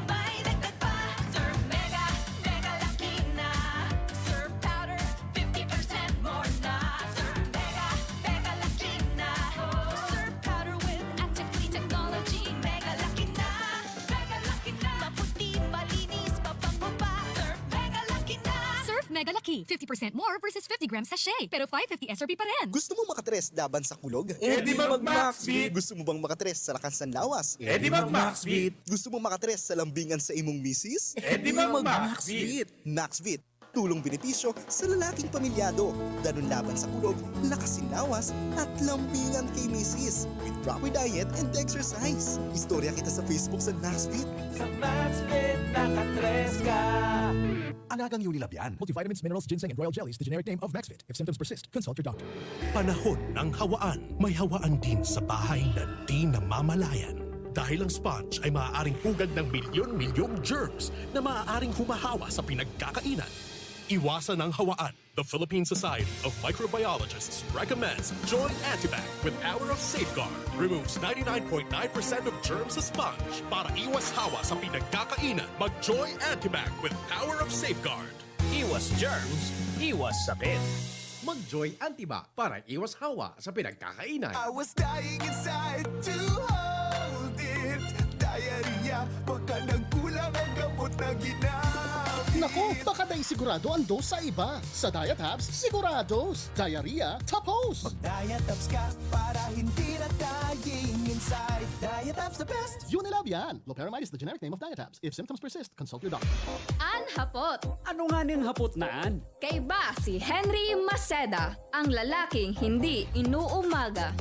may dagdag pa. Surf Mega, Mega laki na. Surf Powder, 50% more na. Surf Mega, Mega laki na. Surf Powder with active clean technology. Mega laki na. Mega laki na. Maputi, malinis, mabango pa. Surf Mega laki na. Surf Mega Lucky, 50% more versus 50 grams sachet, pero 550 SRP pa rin. Gusto mo makatres laban sa kulog? di mag-Maxbeat. Gusto mo bang makatres sa lakas ng lawas? di mag-Maxbeat. Gusto mo makatres sa lambingan sa imong misis? di mag-Maxbeat. Maxbeat. Tulong benepisyo sa lalaking pamilyado. Ganun laban sa kulog, lakas ng lawas, at lambingan kay misis. With proper diet and exercise. Istorya kita sa Facebook sa Maxbeat. Sa Maxbeat, nakatres ka. Alagang Unilab yan. Multivitamins, minerals, ginseng, and royal jellies, the generic name of Maxvit. If symptoms persist, consult your doctor. Panahon ng hawaan. May hawaan din sa bahay na di namamalayan. Dahil ang sponge ay maaaring pugad ng milyon-milyong germs na maaaring humahawa sa pinagkakainan. Iwasan ang hawaan. The Philippine Society of Microbiologists recommends Joy Antibac with Power of Safeguard. Removes 99.9% of germs sa sponge. Para iwas hawa sa pinagkakainan, mag-Joy Antibac with Power of Safeguard. Iwas germs, iwas sakit. Mag-Joy Antibac para iwas hawa sa pinagkakainan. was dying inside to hold it. Diarrhea, baka nang kulang ang gamot na ginamit. Nako, baka dahil sigurado ang dose sa iba. Sa Diet Hubs, sigurados. Diarrhea, tapos. Diet Hubs ka para hindi na dying inside. Diet Hubs the best. Unilab yan. Loperamide is the generic name of Diet Hubs. If symptoms persist, consult your doctor. Anhapot. Ano nga ning hapot naan? Kay ba si Henry Maceda, ang lalaking hindi inuumaga.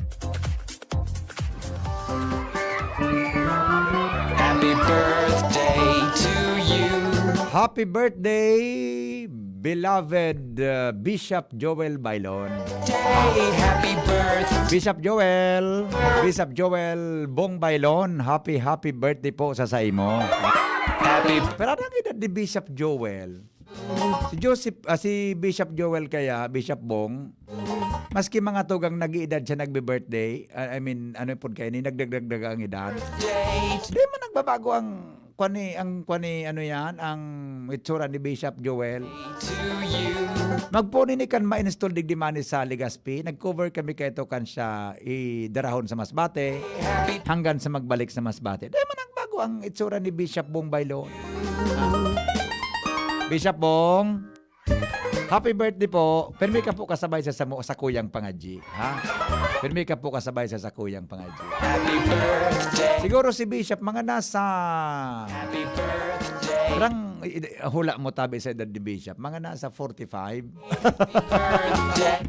Happy birthday to you. Happy birthday, beloved Bishop Joel Bailon. Happy birthday. Bishop Joel Bong Bailon, happy birthday po sa imo. Pero anong edad ni Bishop Joel? Si Bishop Joel kaya, Bishop Bong, maski mga tugang nag-iedad siya nagbe-birthday, ano po kayo ni nagdagdag ang edad. Di man nagbabago ang itsura ni Bishop Joel. Magpuni ni kan ma-install digdimani sa Legazpi. Nag-cover kami kay ito kan siya idarahon sa Masbate hanggang sa magbalik sa Masbate. Di man nagbago ang itsura ni Bishop Bong Bailon. Bishop Bong, happy birthday po. Permi ka po kasabay sa kuyang pangadji, ha? Permi ka po kasabay sa kuyang pangadji. Happy birthday. Siguro si Bishop mga nasa Happy birthday. Parang hula mo tabi sa edad ni Bishop. Mga nasa 45.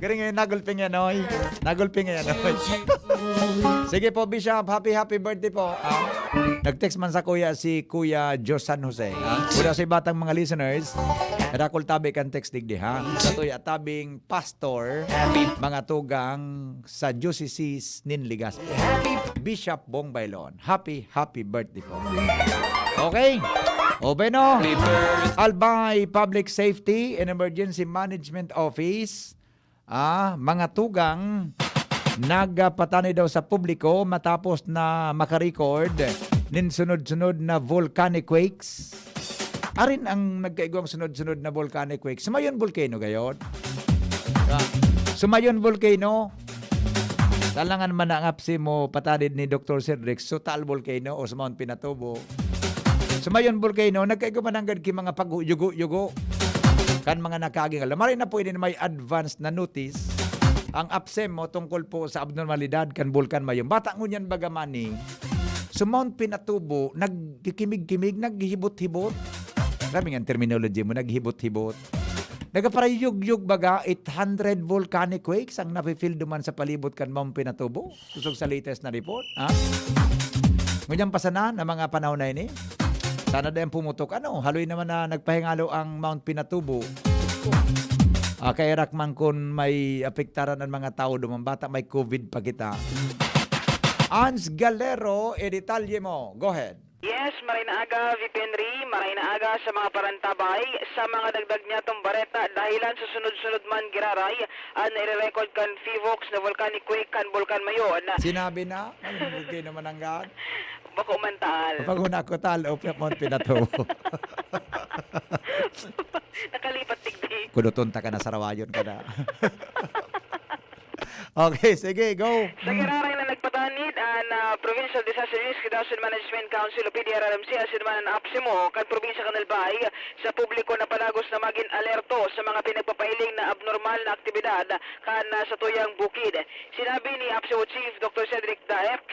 Galing ngayon, nagulping yan, oy. Sige po, Bishop. Happy birthday po. Nag-text man sa si Kuya Jos San Jose. Wala sa batang mga listeners. Rakol tabi kan text digdi, ha? Satoy tabing pastor, mga tugang sa Diocese nin Legazpi. Bishop Bong Bailon. Happy birthday po. Okay. O Beno, Albay Public Safety and Emergency Management Office, mga tugang nagpatani daw sa publiko matapos na makarecord nin sunod-sunod na volcanic quakes. Arin ang nagkaigwang sunod-sunod na volcanic quakes. Sumayon volcano gayon. Sumayon volcano. Talangan man ang apsi mo patadid ni Dr. Cedric Sutal volcano o sa Mount Pinatubo. Sumayon volcano, nagkaigo mananggad ki mga pag-yugo-yugo. kan mga nakaging alam. Maray na pwede na may advance na notice ang APSEM mo tungkol po sa abnormalidad kan bulkan mayong. Bata ngunyan bagamani, sa Mount Pinatubo, nagkikimig-kimig, naghihibot-hibot. Grabe nga ang terminology mo, naghihibot-hibot. Nagaparayug-yug baga, 800 volcanic quakes ang nafe-feel duman sa palibot kan Mount Pinatubo. Susog sa latest na report. Ha? Ngunyan pasanan ang mga panahon na ini. Sana dahil pumutok. Haloy naman na nagpahingalo ang Mount Pinatubo. Kay Rakman kung may apektaran ng mga tao duman. Bata may COVID pa kita. Ans Galero, editalye mo. Go ahead. Yes, maray na aga, VP Henry, maray na aga sa mga parantabay, sa mga dagdag niya tong bareta, dahilan sa sunod-sunod man giraray, nire-record kan FIVOX na volcanic quake kan Bulkan Mayon. Sinabi na, okay naman ang God. Bako mantaal. Pag una ko talo, Mount Pinatubo. Nakalipat tigdi. Kudutunta ka na, sarawayon ka na. Okay, sige, go. Sa giraray na nagpatanid ang Provincial Disaster Risk Reduction Management Council o PDRRMC asin man ang APSIMO kan probinsya Canalbay sa publiko na palagos na maging alerto sa mga pinagpapahiling na abnormal na aktibidad kan sa tuyang bukid. Sinabi ni APSIMO Chief Dr. Cedric Daep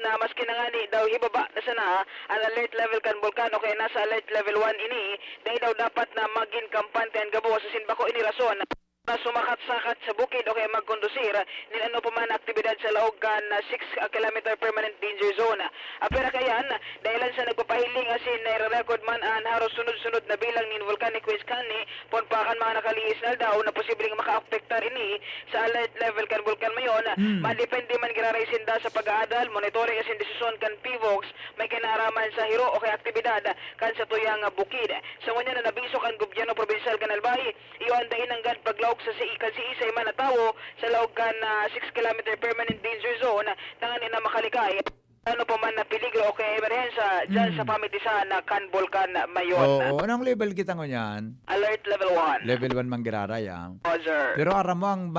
na maski na nga ni daw hibaba na sana ang alert level kan bulkan o kaya nasa alert level 1 ini, dahil daw dapat na maging kampante ang gabo sa sinbako ini rason na sumakat-sakat sa bukid o kaya magkondusir ni ano pa man aktibidad sa laog kan 6 km permanent danger zone. Pero kayan, dahilan sa nagpapahiling asin na record man ang haros sunod-sunod na bilang ni volcanic waste kani, ponpakan mga nakaliis na daw na posibleng maka-apektar ini sa alert level kan bulkan mayon, madepende man giraraysinda sa pag-aadal, monitoring asin desisyon kan PIVOX, may kinaraman sa hiro o kaya aktibidad kan sa tuyang bukid. Sa ngunya na nabiso kan gobyerno provincial Canalbay, iyon dahin ang gad paglaog sa isay man na tawo sa laog kan 6 km permanent danger zone nanganin na makalikay ano pa man na peligro o kaya emerhensya dyan sa pamitisan na kan Bulkan Mayon. Anong level kita ngunyan? Alert level 1. Level 1 manggiraray, Roger. Pero aram mo ang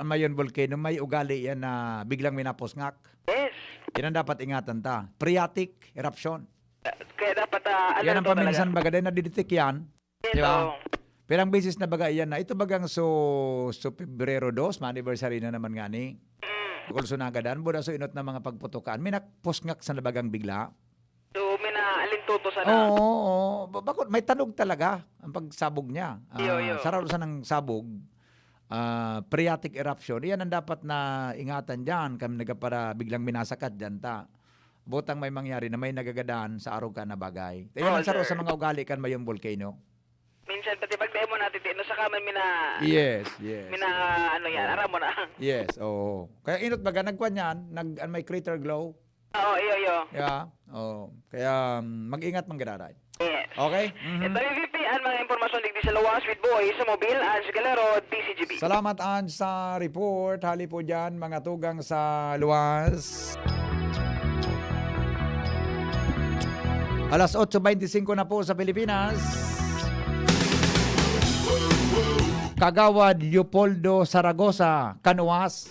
Mayon volcano, may ugali yan na biglang minaposngak. Yes. Yan ang dapat ingatan ta. Phreatic eruption. Kaya dapat yan ang alerto paminsan talaga. baga din na didetek yan. Yes, Di ba? Pero ang basis na baga yan na, ito bagang so Pebrero 2, anniversary na naman nga ni. Kung sunagadan, buda so inot na mga pagputukan, may nakposngak sa nabagang bigla. So, minaalintuto sana. Oo. Bakit? May tanog talaga ang pagsabog niya. Yo. Sarap sa ng sabog. Phreatic eruption. Yan ang dapat na ingatan dyan. Kami nagapara biglang minasakat dyan ta. Butang may mangyari na may nagagadaan sa araw ka na bagay. Yan ang saro sa mga ugali kan mayong volcano. Minsan pati pag-demo natin, no, sa kaman Yes. ano yan, aram mo na. Yes, oo. Kaya inot baga, nagkwan yan, may crater glow. Oo, iyo. Yeah, oo. Kaya mag-ingat manggiraray. Yes. Okay? Ito yung VP, ang mga impormasyon digdi sa Luwas with Boy sa Mobil, Ans Galero, DCGB. Salamat, Ange, sa report. Hali po dyan, mga tugang sa Luwas. Alas 8:25 na po sa Pilipinas. Kagawad Leopoldo Zaragoza, Canuas.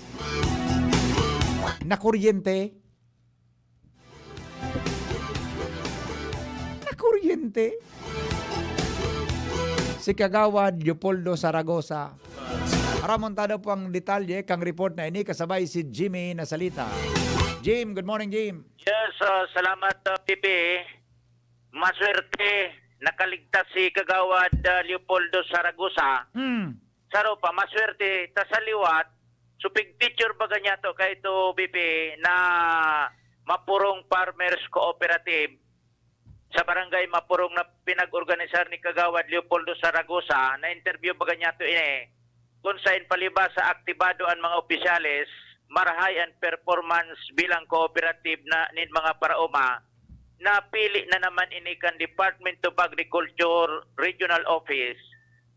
Nakuryente. Si Kagawad Leopoldo Zaragoza. Aramontado po ang detalye kang report na ini kasabay si Jimmy na salita. Jim, good morning, Jim. Yes, salamat, Pipi. Maswerte, nakaligtas si Kagawad Leopoldo Zaragoza. Saro pa, maswerte, tasaliwat, supig picture ba ganyan to kay ito, Pipi, na Mapurong Farmers Cooperative sa barangay Mapurong na pinag-organisar ni Kagawad Leopoldo Zaragoza na interview ba ganyan to kung saan palibas sa aktibado ang mga opisyales, marahay ang performance bilang cooperative na nin mga paraoma, napili na naman inikan Department of Agriculture Regional Office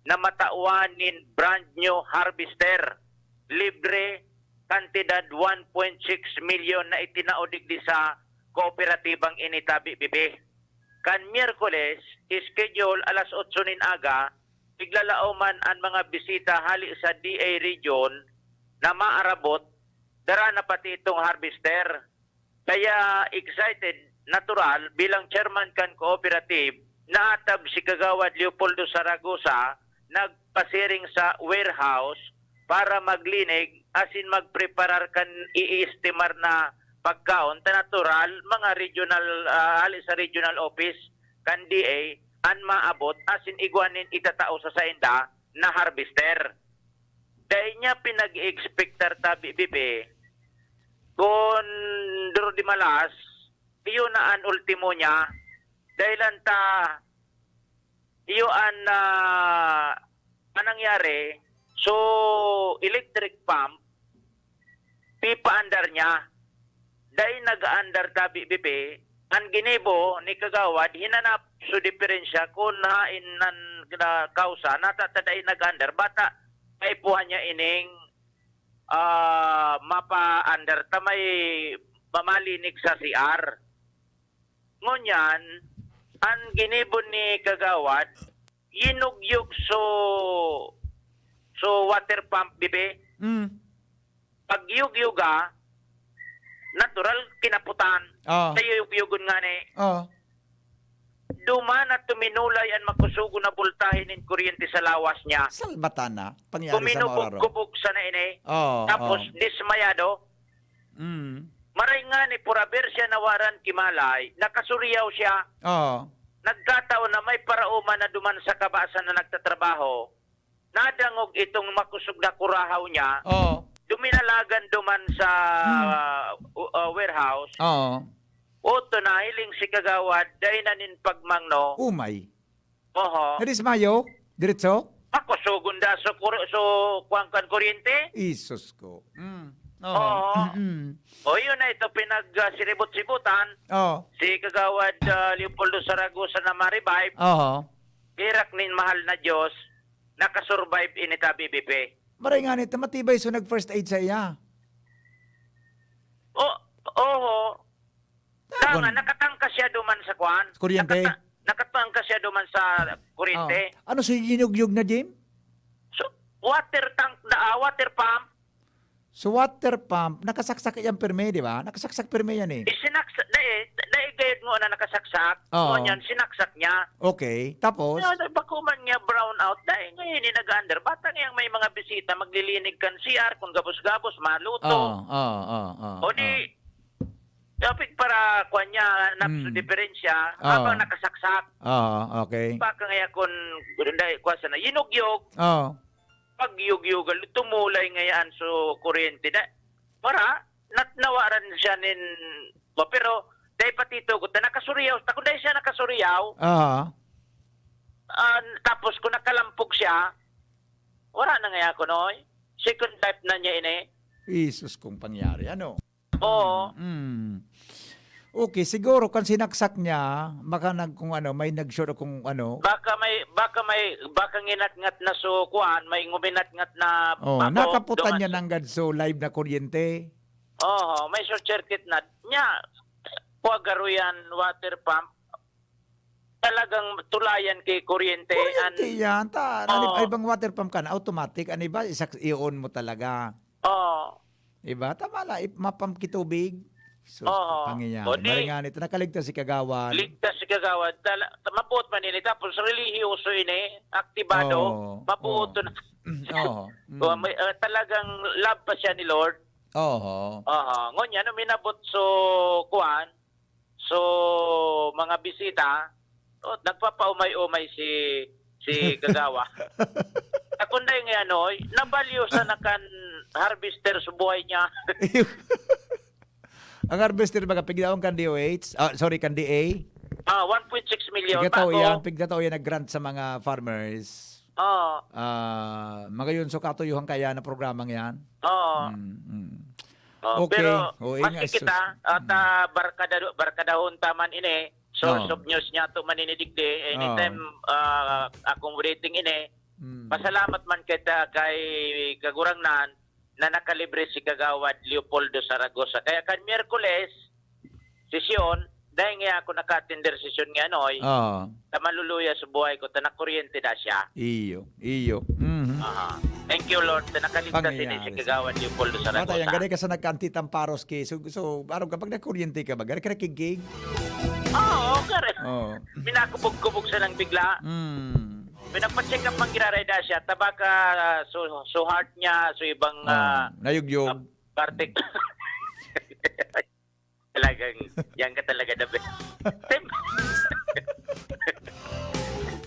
na matauanin brand new harvester, libre, kantidad 1.6 million na itinaodig di sa kooperatibang initabi, Bibi. Kan Miyerkules, schedule alas 8 nin aga, biglalauman ang mga bisita hali sa DA region na maarabot, dara na pati itong harvester. Kaya excited, natural, bilang chairman kan cooperative, naatab si Kagawad Leopoldo Zaragoza nagpasiring sa warehouse para maglinig asin magpreparar kan i-estimar na pagkaon ta natural mga regional hali sa regional office kan DA an maabot asin igwanin itatao sa sainda na harvester. Dahil niya pinag-expectar ta BBP kung duro di malas iyo na an ultimo niya dahilan ta iyo an nangyari so electric pump pipa-andar niya dahil nag-andar ta BBP ang ginibo ni kagawad hinanap so diferensya kung hain nan kausa natataday nag-andar bata ay puha niya ining mapa-andar ta may mamalinig sa CR. Ngunyan, ang ginibo ni kagawad yinugyug so water pump bibe. Pag yugyuga natural kinaputan. Tayo yugyugon nga ni. Duman at tuminulay ang makusugo na bultahin ng kuryente sa lawas niya. Salbatana. Pangyari sa Mauraro. Kuminubog-kubog sa na ini. Tapos dismayado. Maray nga ni puraber siya nawaran kimalay. Nakasuriyaw siya. Nagkataon na may parauman na duman sa kabasan na nagtatrabaho. Nadangog itong makusog na kurahaw niya. Duminalagan duman sa warehouse. Oto na hiling si kagawad dahil nanin pagmangno. Umay. Oho. Nadis mayo? Diretso? Ako sugunda so kuangkan kuryente. Isus ko. Oo. O yun na ito pinag-siribot-sibutan. Si kagawad Leopoldo Zaragoza na ma-revive. Irak nin mahal na Diyos. Nakasurvive inita BBP. Maray nga nito, matibay so nag-first aid sa iya. Oo. Tanga, nakatangka siya duman sa kwan. Kuryente? Nakatangka siya duman sa kuryente. Ano so yinugyug na, Jim? So, water pump. So water pump, nakasaksak yan perme, di ba? Nakasaksak perme yan eh. Isinaksak, naigayad mo na nakasaksak. Ngunyan, sinaksak niya. Okay, tapos? Bakuman niya brown out. Dahil ngayon nag-under. Bata ngayang may mga bisita, maglilinig kan CR, kung gabos-gabos, maluto. O di, topic para kuha niya, napso diferensya, habang nakasaksak. Okay. Baka ngayon kung kuha sana, yinugyog. Pag yugyugal, tumulay ngayon so kuryente na. Para, nawaran siya nin, pero, dahil patito ko, nakasuriyaw, kung dahil siya nakasuriyaw, tapos kung nakalampog siya, wala na ngayon ko, noy. Second type na niya ini. Isus kong pangyari, ano? Oo. Okay, siguro kung sinaksak niya, baka kung ano, may nag-sure kung ano. Baka nginat-ngat na so kuan, may nguminat-ngat na nakaputan niya ng gadso live na kuryente. May short circuit na. Nya, puagaruyan water pump, talagang tulayan kay kuryente. Kuryente yan. Ibang water pump ka na, automatic. Ano ba? I-on mo talaga. Iba? Tama lang. Mapump kitubig. So, pangyayari. Maringan ito. Nakaligtas si kagawad. Ligtas si kagawad. Mapuot man nila. Tapos religyoso ini. Aktibado. Mapuot na. Talagang love pa siya ni Lord. Ngunyan, minabot so kuan. So, mga bisita. Nagpapaumay-umay si kagawa. Ako na yung ano, nabalyo sa nakan harvester sa buhay niya. Ang harvester baga pigdaon kan DOH, kan DA. 1.6 million. Pigdataw yan nag-grant sa mga farmers. Mga yun so katuyuhan kaya na programang yan. Okay. Pero maski kita at barkadahon taman ini source of news niya to maninidigdi anytime akong rating ini. Pasalamat man kita kay kagurangnan na nakalibre si kagawad Leopoldo Zaragoza. Kaya kan Miyerkules, sesyon, dahil nga ako naka-attender sesyon nga noy, na maluluya sa buhay ko, na kuryente na siya. Iyo. Thank you, Lord, na nakaligtas ini si kagawad Leopoldo Zaragoza. Matay, ang gani ka sa nagkanti-tamparos ki. So araw kapag nakuryente ka ba, gani ka nakigig? Kare. Minakubog-kubog sa nang bigla. Pinapacheck up ang ginareda siya. Tabaka, so heart niya, so ibang Nayugyog. parte. Talagang, yan ka talaga the best.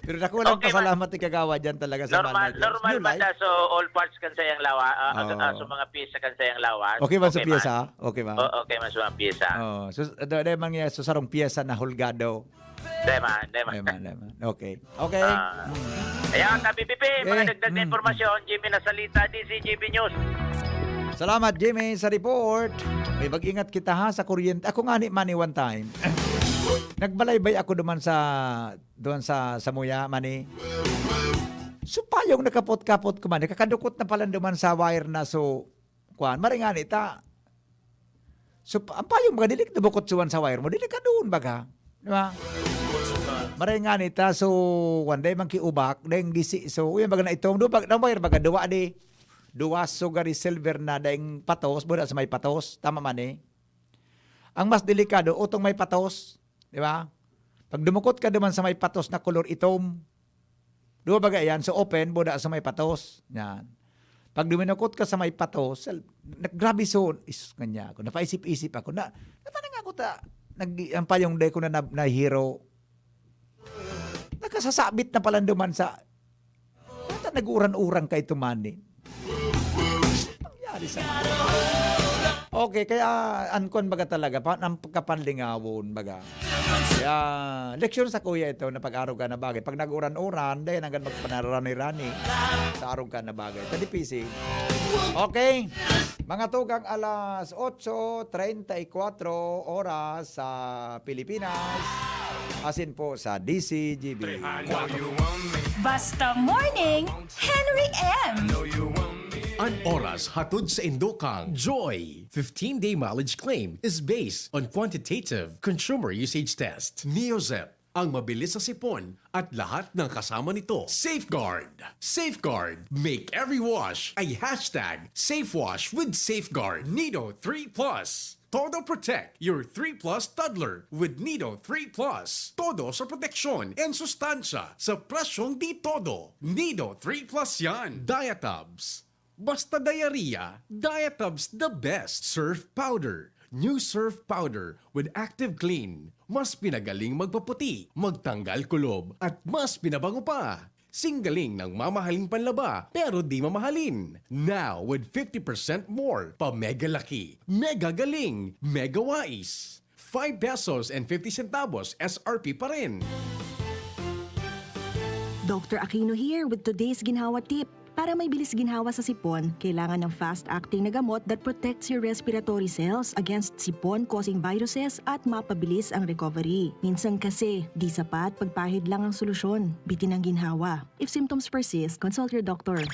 Pero naku lang Okay, pasalamat ni Kagawa dyan talaga sa Normal, manager. normal New ba life. na? So, all parts kan sayang lawas, Oo. so mga piyesa kan sayang lawas. Okay ba sa man? piyesa? Okay ba? Okay man sa mga piyesa. Oh, so dahil mangyayari sa sarong piyesa na hulgado. Dema. Deman. Okay. Okay. Ayan, KBBP, mga Okay. dagdag na informasyon, Jimmy Nasalita, DCGB News. Salamat Jimmy sa report. May mag-ingat kita ha sa kuryente. Ako nga ni Manny one time. Nagbalaybay ako doon sa Muya, Manny. So payong nakapot-kapot ko man. Kakadukot na pala duman sa wire na so kuan. Maringan ita. So ang payong mga dilik dubukot suwan sa wire mo. Dilik ka doon baga. Di ba? Maringan ita. So one day man kiubak. Dahil gisi. So uyan baga na itong. Doon wire baga. Duwa di. Duwa sugari silver na dahil patos. Buda sa may patos. Tama man eh. Ang mas delikado, utong may patos. Di ba? Pag dumukot ka naman sa may patos na color itom, duwa baga yan, so open, buda sa may patos. Yan. Pag duminukot ka sa may patos, grabe so, kanya ako, napaisip-isip ako, natanang ako ang payong day ko na hero. Nakasasabit na pala duman sa, nag-uran-urang kay tumanin. Nangyari sa okay, kaya ankon baga talaga, ang kapanlingawon baga. Kaya, leksyon sa kuya ito na pag-araw ka na bagay. Pag nag-uran-uran, dahil hanggang magpanarani-rani, sa araw ka na bagay. Tadipisi. Okay, mga tugang alas 8:34 oras sa Pilipinas. Asin po sa DCGB. Basta Morning, Henry M. An oras hatod sa Indokang Joy. 15-day mileage claim is based on quantitative consumer usage test. Neozep, ang mabilis sa sipon at lahat ng kasama nito. Safeguard. Safeguard. Make every wash ay hashtag SafeWash with Safeguard. Nido 3 Plus. Todo protect your 3 Plus toddler with Nido 3 Plus. Todo sa proteksyon and sustansya sa presyong di todo. Nido 3 Plus yan. Diatabs. Basta diarrhea, Diatabs the best. Surf powder. New Surf powder with active clean. Mas pinagaling magpaputi, magtanggal kulob, at mas pinabango pa. Singgaling ng mamahaling panlaba, pero di mamahalin. Now with 50% more, pa mega laki, mega galing, mega wais. 5 pesos and 50 centavos SRP pa rin. Dr. Aquino here with today's ginhawa tip. Para may bilis ginhawa sa sipon, kailangan ng fast-acting na gamot that protects your respiratory cells against sipon-causing viruses at mapabilis ang recovery. Minsan kasi, di sapat pagpahid lang ang solusyon. Bitin ang ginhawa. If symptoms persist, consult your doctor.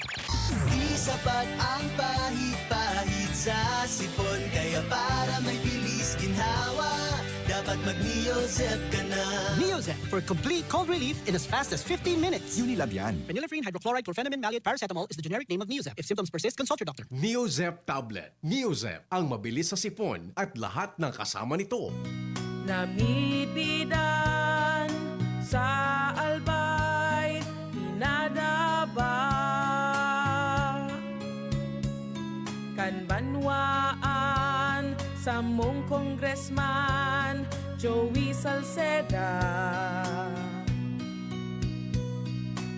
Di sapat ang pahid-pahid sa sipon, kaya para may bilis ginhawa, dapat mag-Neozep ka na. Neozep for complete cold relief in as fast as 15 minutes. Unilab yan. Phenylephrine, hydrochloride, chlorpheniramine, maleate, paracetamol is the generic name of Neozep. If symptoms persist, consult your doctor. Neozep tablet. Neozep, ang mabilis sa sipon at lahat ng kasama nito. Namibidan sa albay, pinadaba kanbanwaan sa mong congressman Joey Salceda.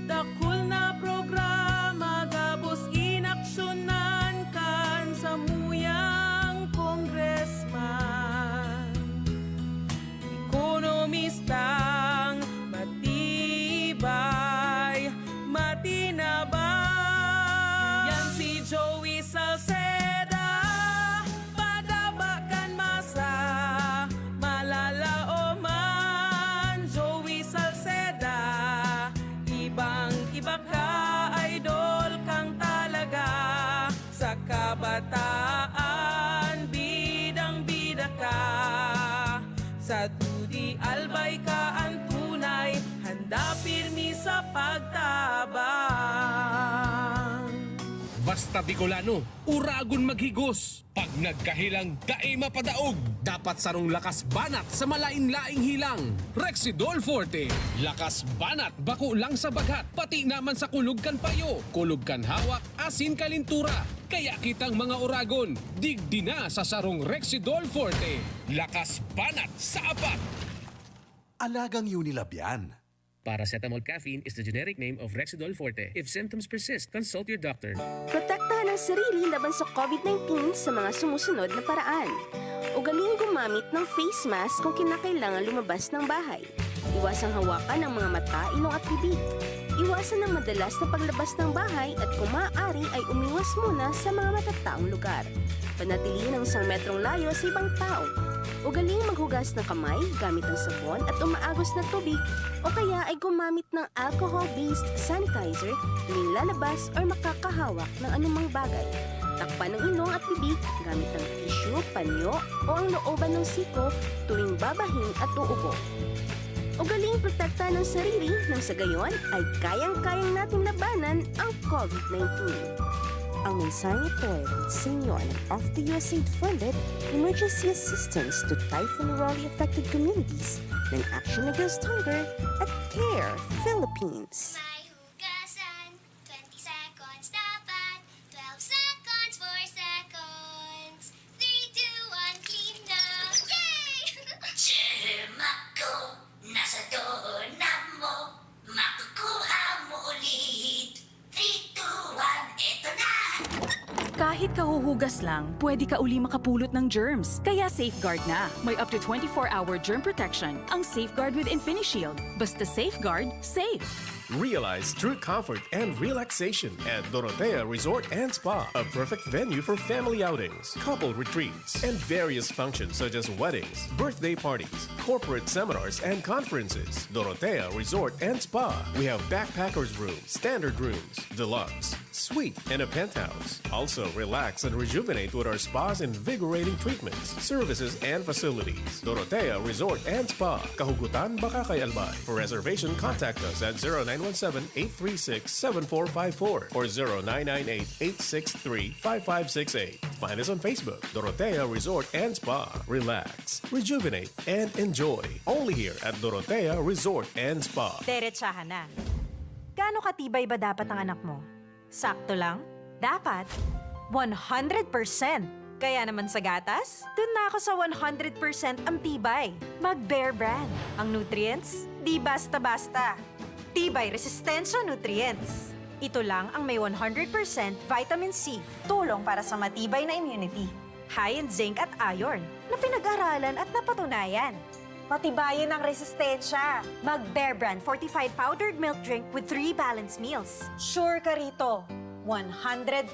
Dakul na programa gabos inaksyonan kan sa muyang congressman. Ekonomistang matibay, matinabay. Yan si Joey Salceda, padabakan masa, malalao man. Joey Salceda, ibang-iba ka, idol kang talaga. Sa kabataan, bidang-bida ka. Sa tudi albay ka ang tunay, handa pirmi sa pagtabang. Basta Bicolano, uragon maghigos. Pag nagkahilang dae mapadaog, dapat sarong lakas banat sa malain-laing hilang. Rexidol Forte, lakas banat bako lang sa bagat, pati naman sa kulog kan payo, kulog kan hawak, asin kalintura. Kaya kitang mga uragon, digdi na sa sarong Rexidol Forte. Lakas banat sa apat. Alagang Unilab yan. Paracetamol caffeine is the generic name of Rexidol Forte. If symptoms persist, consult your doctor. Protektahan ang sarili laban sa COVID-19 sa mga sumusunod na paraan. Ugaling gumamit ng face mask kung kinakailangan lumabas ng bahay. Iwasang hawakan ang mga mata, ilong at bibig. Iwasan ang madalas na paglabas ng bahay at kung maaari ay umiwas muna sa mga matataong lugar. Panatilihin ang 1 metrong layo sa ibang tao. Ugaling maghugas ng kamay gamit ang sabon at umaagos na tubig o kaya ay gumamit ng alcohol-based sanitizer tuwing lalabas o makakahawak ng anumang bagay. Takpan ang ilong at bibig gamit ang tissue, panyo o ang looban ng siko tuwing babahin at uubo. Ugaling protektahan ng sarili nang sa gayon ay kayang-kayang nating labanan ang COVID-19. Ang mensaheng ito ay sa inyo ng Off the USAID-funded Emergency Assistance to Typhoon Raleigh-affected communities ng Action Against Hunger at CARE Philippines. Hugasan, 20 seconds dapat, 12 seconds, 4 seconds, 3, 2, 1, clean na! Yay! Ako, nasa doorknob mo, makukuha mo ulit. 3, 2, 1, eto na! Kahit kahuhugas lang, pwede ka uli makapulot ng germs. Kaya Safeguard na. May up to 24-hour germ protection ang Safeguard with InfiniShield. Basta Safeguard, safe. Realize true comfort and relaxation at Dorotea Resort and Spa, a perfect venue for family outings, couple retreats, and various functions such as weddings, birthday parties, corporate seminars, and conferences. Dorotea Resort and Spa. We have backpackers rooms, standard rooms, deluxe, suite, and a penthouse. Also, relax and rejuvenate with our spa's invigorating treatments, services, and facilities. Dorotea Resort and Spa. Kahugutan, Bakakay, Albay. For reservation, contact us at 0917-836-7454 or 0998-863-5568. Find us on Facebook, Dorotea Resort and Spa. Relax, rejuvenate, and enjoy. Only here at Dorotea Resort and Spa. Derechahan na. Gaano katibay ba dapat ang anak mo? Sakto lang? Dapat 100%. Kaya naman sa gatas, dun na ako sa 100% ang tibay. Mag-Bear Brand. Ang nutrients, di basta-basta. Tibay Resistensya Nutrients. Ito lang ang may 100% vitamin C, tulong para sa matibay na immunity. High in zinc at iron, na pinag-aralan at napatunayan. Patibayin ang resistensya. Mag-Bear Brand Fortified Powdered Milk Drink with 3 balanced meals. Sure ka rito, 100%.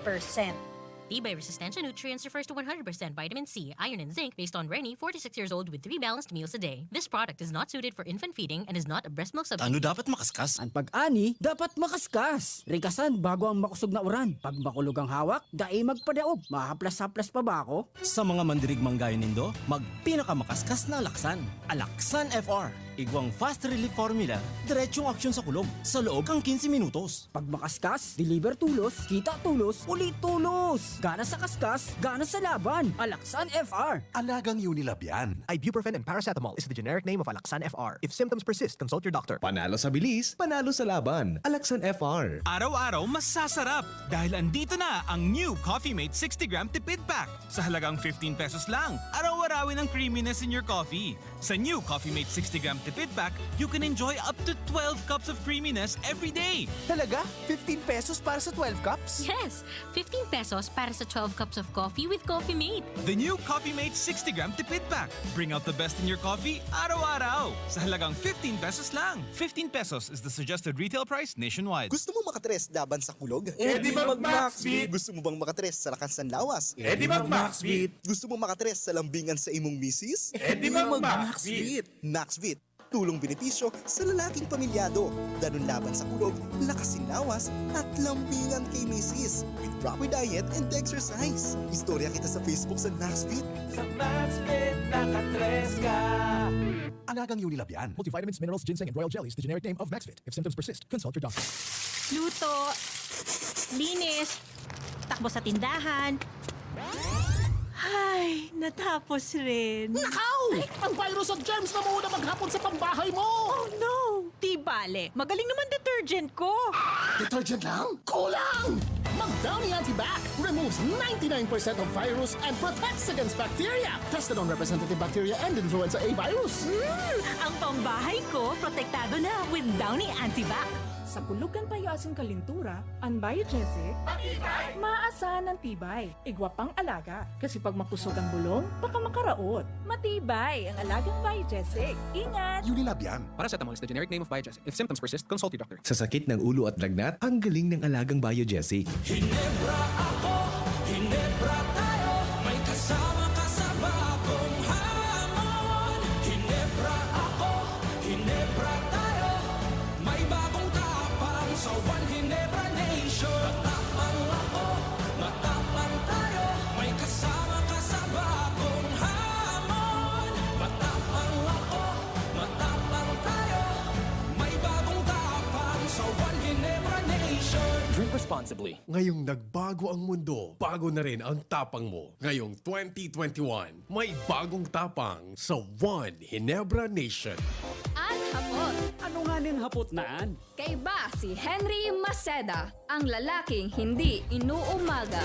Tibay Resistensya Nutrients refers to 100% vitamin C, iron, and zinc based on Rennie, 46 years old with 3 balanced meals a day. This product is not suited for infant feeding and is not a breast milk substitute. Ano dapat makaskas? Ang pag-ani, dapat makaskas. Rikasan bago ang makusog na uran. Pag makulog ang hawak, daay magpadaog. Mahaplas-haplas pa ba ako? Sa mga mandirigmang gaya nindo, magpinakamakaskas na Alaksan. Alaksan FR. Igwang fast relief formula, diretsong aksyon sa kulog. Sa loob kang 15 minutos. Pag makaskas, deliver tulos, kita tulos, ulit tulos. Gana sa kaskas, gana sa laban. Alaksan FR. Alagang Unilab yan. Ibuprofen and paracetamol is the generic name of Alaksan FR. If symptoms persist, consult your doctor. Panalo sa bilis, panalo sa laban. Alaksan FR. Araw-araw mas sasarap dahil andito na ang new Coffee Mate 60-gram tipid pack. Sa halagang 15 pesos lang, araw-arawin ang creaminess in your coffee. Sa new Coffee Mate 60-gram tipid pack, you can enjoy up to 12 cups of creaminess every day. Talaga? 15 pesos para sa 12 cups? Yes, 15 pesos para sa 12 cups of coffee with Coffee Mate. The new Coffee Mate 60-gram tipid pack. Bring out the best in your coffee araw-araw. Sa halagang 15 pesos lang. 15 pesos is the suggested retail price nationwide. Gusto mo makatres laban sa kulog? Eh di mag-Maxvit! Gusto mo bang makatres sa lakas ng lawas? Eh di mag-Maxvit! Gusto mo makatres sa lambingan sa imong misis? Eh di mag-Maxvit! Maxvit, tulong benepisyo sa lalaking pamilyado. Ganun laban sa kulog, lakasin lawas, at lambingan kay misis. With proper diet and exercise. Istorya kita sa Facebook sa Maxvit. Sa Maxvit, nakatres ka. Alagang Unilab yan. Multivitamins, minerals, ginseng, and royal jellies, the generic name of Maxvit. If symptoms persist, consult your doctor. Luto, linis, tumakbo sa tindahan. Ay, natapos rin. Nakaw! Ang virus at germs na muna maghapon sa pambahay mo! Oh no! Di bale, magaling naman detergent ko. Detergent lang? Kulang! Mag-Downy Antibac removes 99% of virus and protects against bacteria. Tested on representative bacteria and influenza A virus. Ang pambahay ko, protektado na with Downy Antibac. Sa pulugan payasing kalintura, ang Biogesic, maasahan ng tibay, igwapang alaga. Kasi pag mapusog ang bulong, baka makaraot. Matibay ang alagang Biogesic. Ingat! Unilab yan. Paracetamol is the generic name of Biogesic. If symptoms persist, consult your doctor. Sa sakit ng ulo at lagnat, ang galing ng alagang Biogesic. Hinebra ako, Hinebra tayo, may kasama ka sa bagong hamon. Hinebra ako, Hinebra tayo, may bagong tapang sa One Hinebra Nation. Matapang ako, matapang tayo, may kasama ka sa bagong hamon. Matapang ako, matapang tayo, may bagong tapang sa One Hinebra Nation. Drink responsibly. Ngayong nagbago ang mundo, bago na rin ang tapang mo. Ngayong 2021, may bagong tapang sa One Hinebra Nation. At hapot. Ano nga ning hapot naan? Kay ba si Henry Maceda, ang lalaking hindi inuumaga.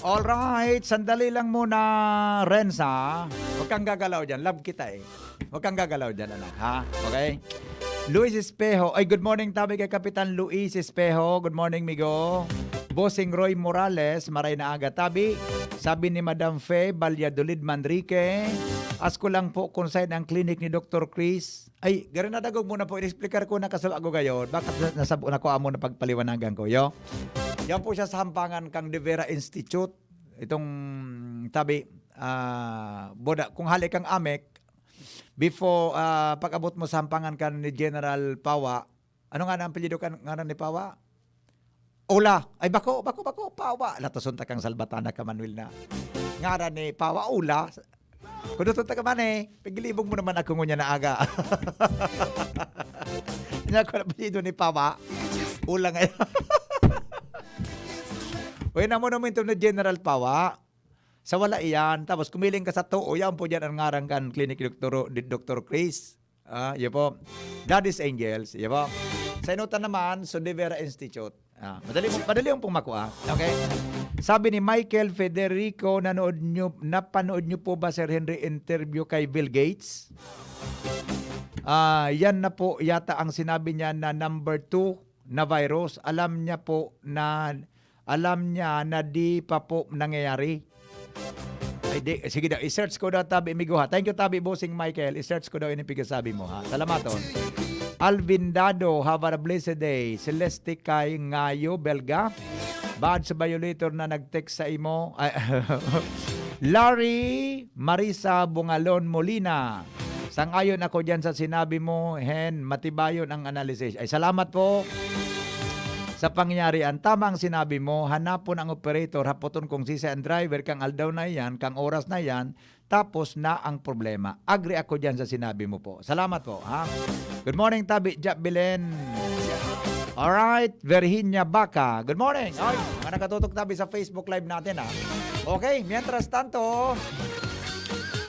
Alright, sandali lang muna, Renza. Huwag kang gagalaw dyan. Love kita eh. Huwag kang gagalaw dyan, anak. Ha? Okay? Luis Espejo. Ay, good morning, tabi kay Kapitan Luis Espejo. Good morning, migo. Bossing Roy Morales, maray na aga, tabi. Sabi ni Madam Fe Valladolid Manrique. Asko lang po kung saan ang clinic ni Dr. Chris. Ay, garin na dagog muna po. I-explicar ko na kasal ako gayon. Bakit nasabo na ko amo na pagpaliwanagan ko, yo? Yan po siya sa hampangan kang De Vera Institute. Itong tabi, boda, kung hali kang amek, before pag-abot mo sa hampangan kan ni General Pawa, ano nga na ang apelyido kan nga ni Pawa? Ula. Ay, bako, Pawa. Latasunta kang Salbatana ka, Manuel na. Nga ni Pawa, Ula. Kung natunta ka man pagilibog mo naman ako ngunya na aga. Nga ko na apelyido ni Pawa. Ula nga. Uy, na mo naman ito ni General Pawa. Sa wala iyan. Tapos kumiling ka sa tuo. Yan po dyan ang ngarang kan clinic Dr. Chris. Yan po. Daddy's Angels. Yan po. Sa inutan naman, so De Vera Institute. Madali yung pumakuha. Okay? Sabi ni Michael Federico, napanood nyo po ba, Sir Henry, interview kay Bill Gates? Yan na po yata ang sinabi niya na number 2 na virus. Alam niya na di pa po nangyayari. Ay, sige daw, i-search ko daw, tabi, amigo ha. Thank you, tabi, bossing Michael. I-search ko daw inipigasabi mo ha. Salamaton. Alvin Dado, have a blessed day. Celeste Kay Ngayo, Belga. Bad sa violator na nag-text sa imo. Larry Marisa Bungalon Molina. Sang-ayon ako dyan sa sinabi mo, Hen, matibayon ang analysis. Ay, salamat po sa pangyarian. Tama ang sinabi mo, hanapon ang operator, hapoton kung sisa ang driver, kang aldaw na yan, kang oras na yan, tapos na ang problema. Agree ako dyan sa sinabi mo po. Salamat po. Ha? Good morning, Tabi Jap Bilen. Alright, Virginia Baca. Good morning. Ay, mga nakatutok tabi sa Facebook Live natin ha. Okay, mientras tanto,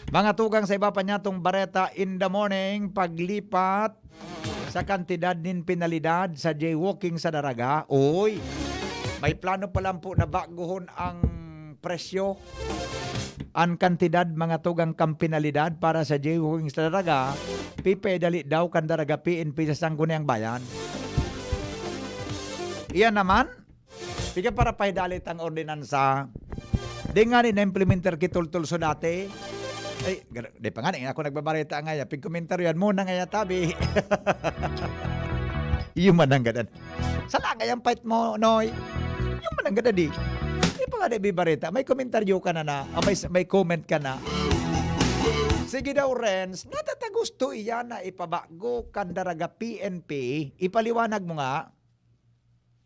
mga tugang sa iba pa niya tong Bareta in the morning, paglipat sa kantidad din penalidad sa jaywalking sa Daraga. Uy, may plano pa lang po na baguhon ang presyo, ang kantidad mga tugang kang penalidad para sa jaywalking sa Daraga. Pipedali daw kan Daraga PNP sa Sangguniang Bayan. Iyan naman, bigyan para paidalit ang ordinansa. Di nga rin na-implementer kitultul so dati. Ay, di pa nga, ako nagbabarita nga yan. Pag-komentaryo yan muna nga yan, tabi. Yung mananggadan. Sala nga yung fight mo, Noy. Yung mananggadan di. Di pa nga na bibarita. May komentaryo ka na may comment ka na. Sige daw, Renz, natatagusto iyan na ipabago kandaraga PNP. Ipaliwanag mo nga.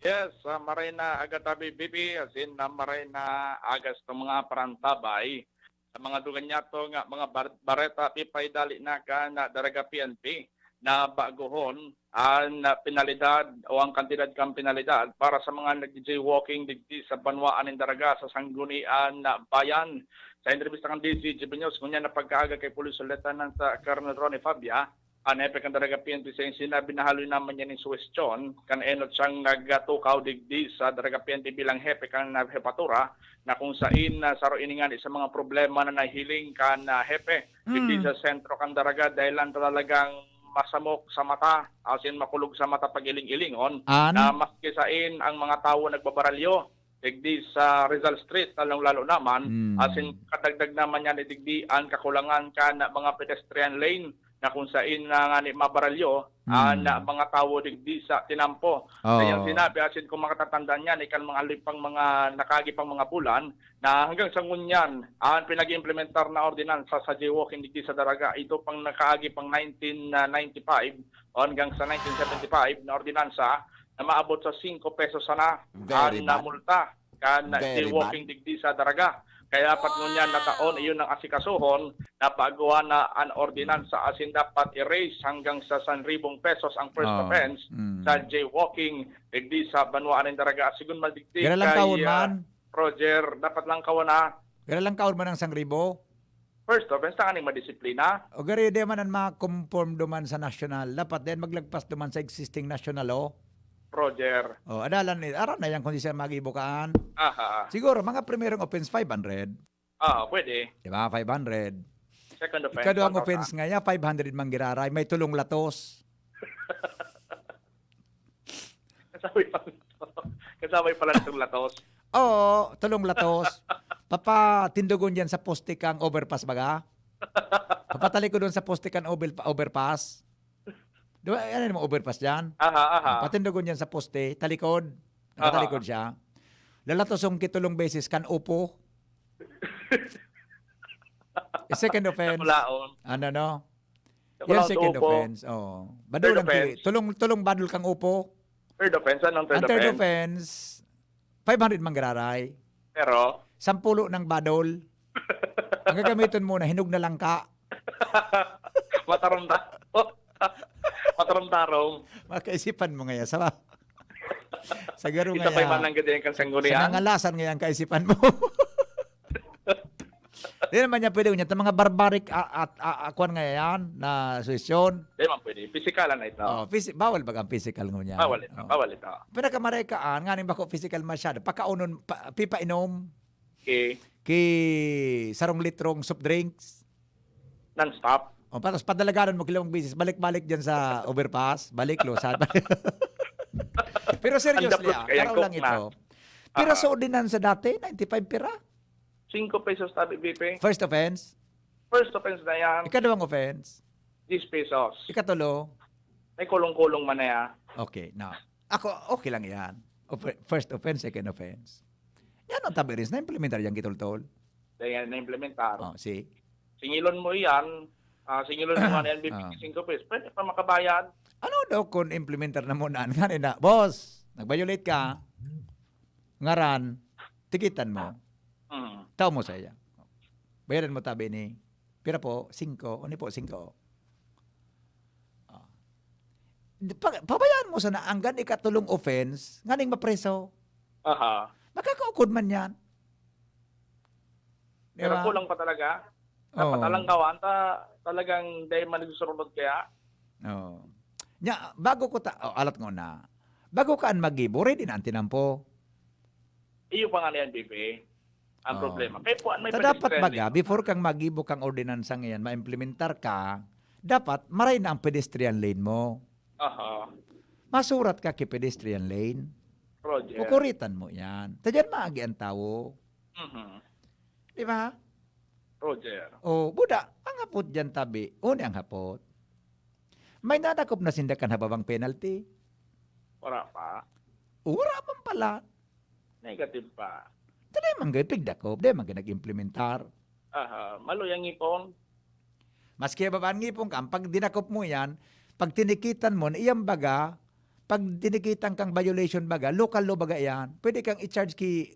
Yes, maray na agatabi bibi, as in maray na agas ng mga parantabay. Sa mga dugan niya to nga mga bareta pipay dali na ka na daraga PNP. na baguhon ang penalidad o ang kantidad kang penalidad para sa mga nag-jaywalking digdi sa Banwaan ng Daraga sa Sanggunian na Bayan. Sa entrevista kang DCGB News, kunya na pagkaaga kay Police Lieutenant Colonel Ronnie Fabia, ang epe kang Daraga PNP sa sinabi na haloy naman yan ng suwestyon, kan enot siyang nagtukaw digdi sa Daraga PNP bilang hepe kang hepatura, na kung sain saro iningan sa mga problema na nahiling kan hepe, digdi sa sentro kang Daraga dahil lang talagang masamok sa mata, asin makulog sa mata pag iling-ilingon, na maski sain ang mga tao nagbabaralyo, digdi sa Rizal Street, lalong-lalo naman, asin kadagdag naman yan digdi ang kakulangan ka na mga pedestrian lane, na kung saan nga ni mabaralyo na mga tao digdi sa tinampo. Kaya sinabi asin kung makatatandaan niyan ikan mga alipang mga nakagipang mga bulan na hanggang sa ngunyan ang pinag-implementar na ordinansa sa jaywalking digdi sa Daraga ito pang nakaagi pang 1995 o hanggang sa 1975 na ordinansa na maabot sa 5 pesos sana na multa kan jaywalking digdi sa Daraga. Kaya pat ngunyan na taon, iyon ang asikasuhon na pagawa na an ordinansa asin dapat erase hanggang sa 1,000 pesos ang first offense sa jaywalking digdi sa Banwaan ng Daraga. Sigun madigdi Gara lang kaon man. Roger, dapat lang kawan na. Gara lang kaon man ang 1,000. First offense, tanganing madisiplina. O gari di man ang ma-conform duman sa national. Dapat din maglagpas duman sa existing national law. Roger. O, adalan ni aram na yan kung di siya magibukaan. Aha. Siguro, mga primerong offense, 500. Pwede. Di ba? 500. Second offense. Ikaduhang offense nga ya, 500 mang giraray. May tulong latos. Kasabay pala itong latos. Oo, tulong latos. Papatindugon yan sa poste kang overpass baga. Papatali ko doon sa poste kang overpass. Diba, ano naman overpass dyan? Patindugon yan sa poste, talikod. Nakatalikod siya. Lalatosong kitulong beses kan upo. Second offense. Ano no? Yan second offense. Oh. Badul lang tulong badul kang upo. Third offense, anong third offense? Ang third offense, 500 manggararay. Pero? 10 ng badol. Ang gagamitin mo na hinog na lang ka. Mataram-tarong. Makaisipan mo ngayon. Sa garo Isa ngayon. pa'y mananggadiyan kang sanggunian. Sa nangalasan ngayon kaisipan mo. Di naman niya pwede niya. Mga barbaric akuan ngayon na suisyon. Di man pwede. Pisikalan na ito. Bawal ba ang physical nga niya? Bawal ito. Bawal ito. Pinakamaraykaan, nga bako physical masyado. Pakaunon, pipa inom. Okay. Ki sarong litrong soft drinks. Non-stop. O, tapos padalagaran mo kilawang bisis, balik-balik dyan sa overpass, balik, losan. Pero seriously, karaw lang ito. Pero sa ordinansa dati, 95 pira. 5 pesos tabi, BP. First offense. First offense na yan. Ikadawang offense. 10 pesos. Ikatulo. May kulong-kulong man na yan. Okay, now. Ako, okay lang yan. First offense, second offense. Yan ang tabi rin. Na-implementar yan kitultol. Dahil na-implementar. See? Singilon mo yan. Singilon mo na yan, BP, 5 pesos. Pwede pa makabayad. Ano daw kung implementar na muna? Nga na, boss, nag-violate ka. Ngaran, tikitan mo. Tao mo sa iya. Bayaran mo tabi ni. Pira po, 5. Ano po, 5. Pabayaan mo sa naanggan ikatulong offense, nganing mapreso. Makakaukod man yan. Pero kulang pa talaga. Dapat alang kawan, talagang dahil man nagsusunod kaya. Bago ko alat ngo na. Bago ka magibo, ready na ang tinampo. Iyo pa nga niyan, BP. Ang problema. Kaya po, may dapat baga, before kang magibo kang ordinansa ngayon, ma-implementar ka, dapat maray na ang pedestrian lane mo. Masurat ka ki pedestrian lane. Roger. Kukuritan mo yan. Tadyan maagi ang tao. Di ba? Roger. Buda, ang hapot dyan tabi. Uni ang hapot. May nadakop na sindakan hababang penalty. Wala pa. Wala man pala. Negative pa. Dali man gay pigdakop, dali man gay nag-implementar. Maluyang ipon. Maski babaan ngipon ka, pag dinakop mo yan, pag tinikitan mo, iyang baga, pag tinikitan kang violation baga, local law baga yan, pwede kang i-charge ki,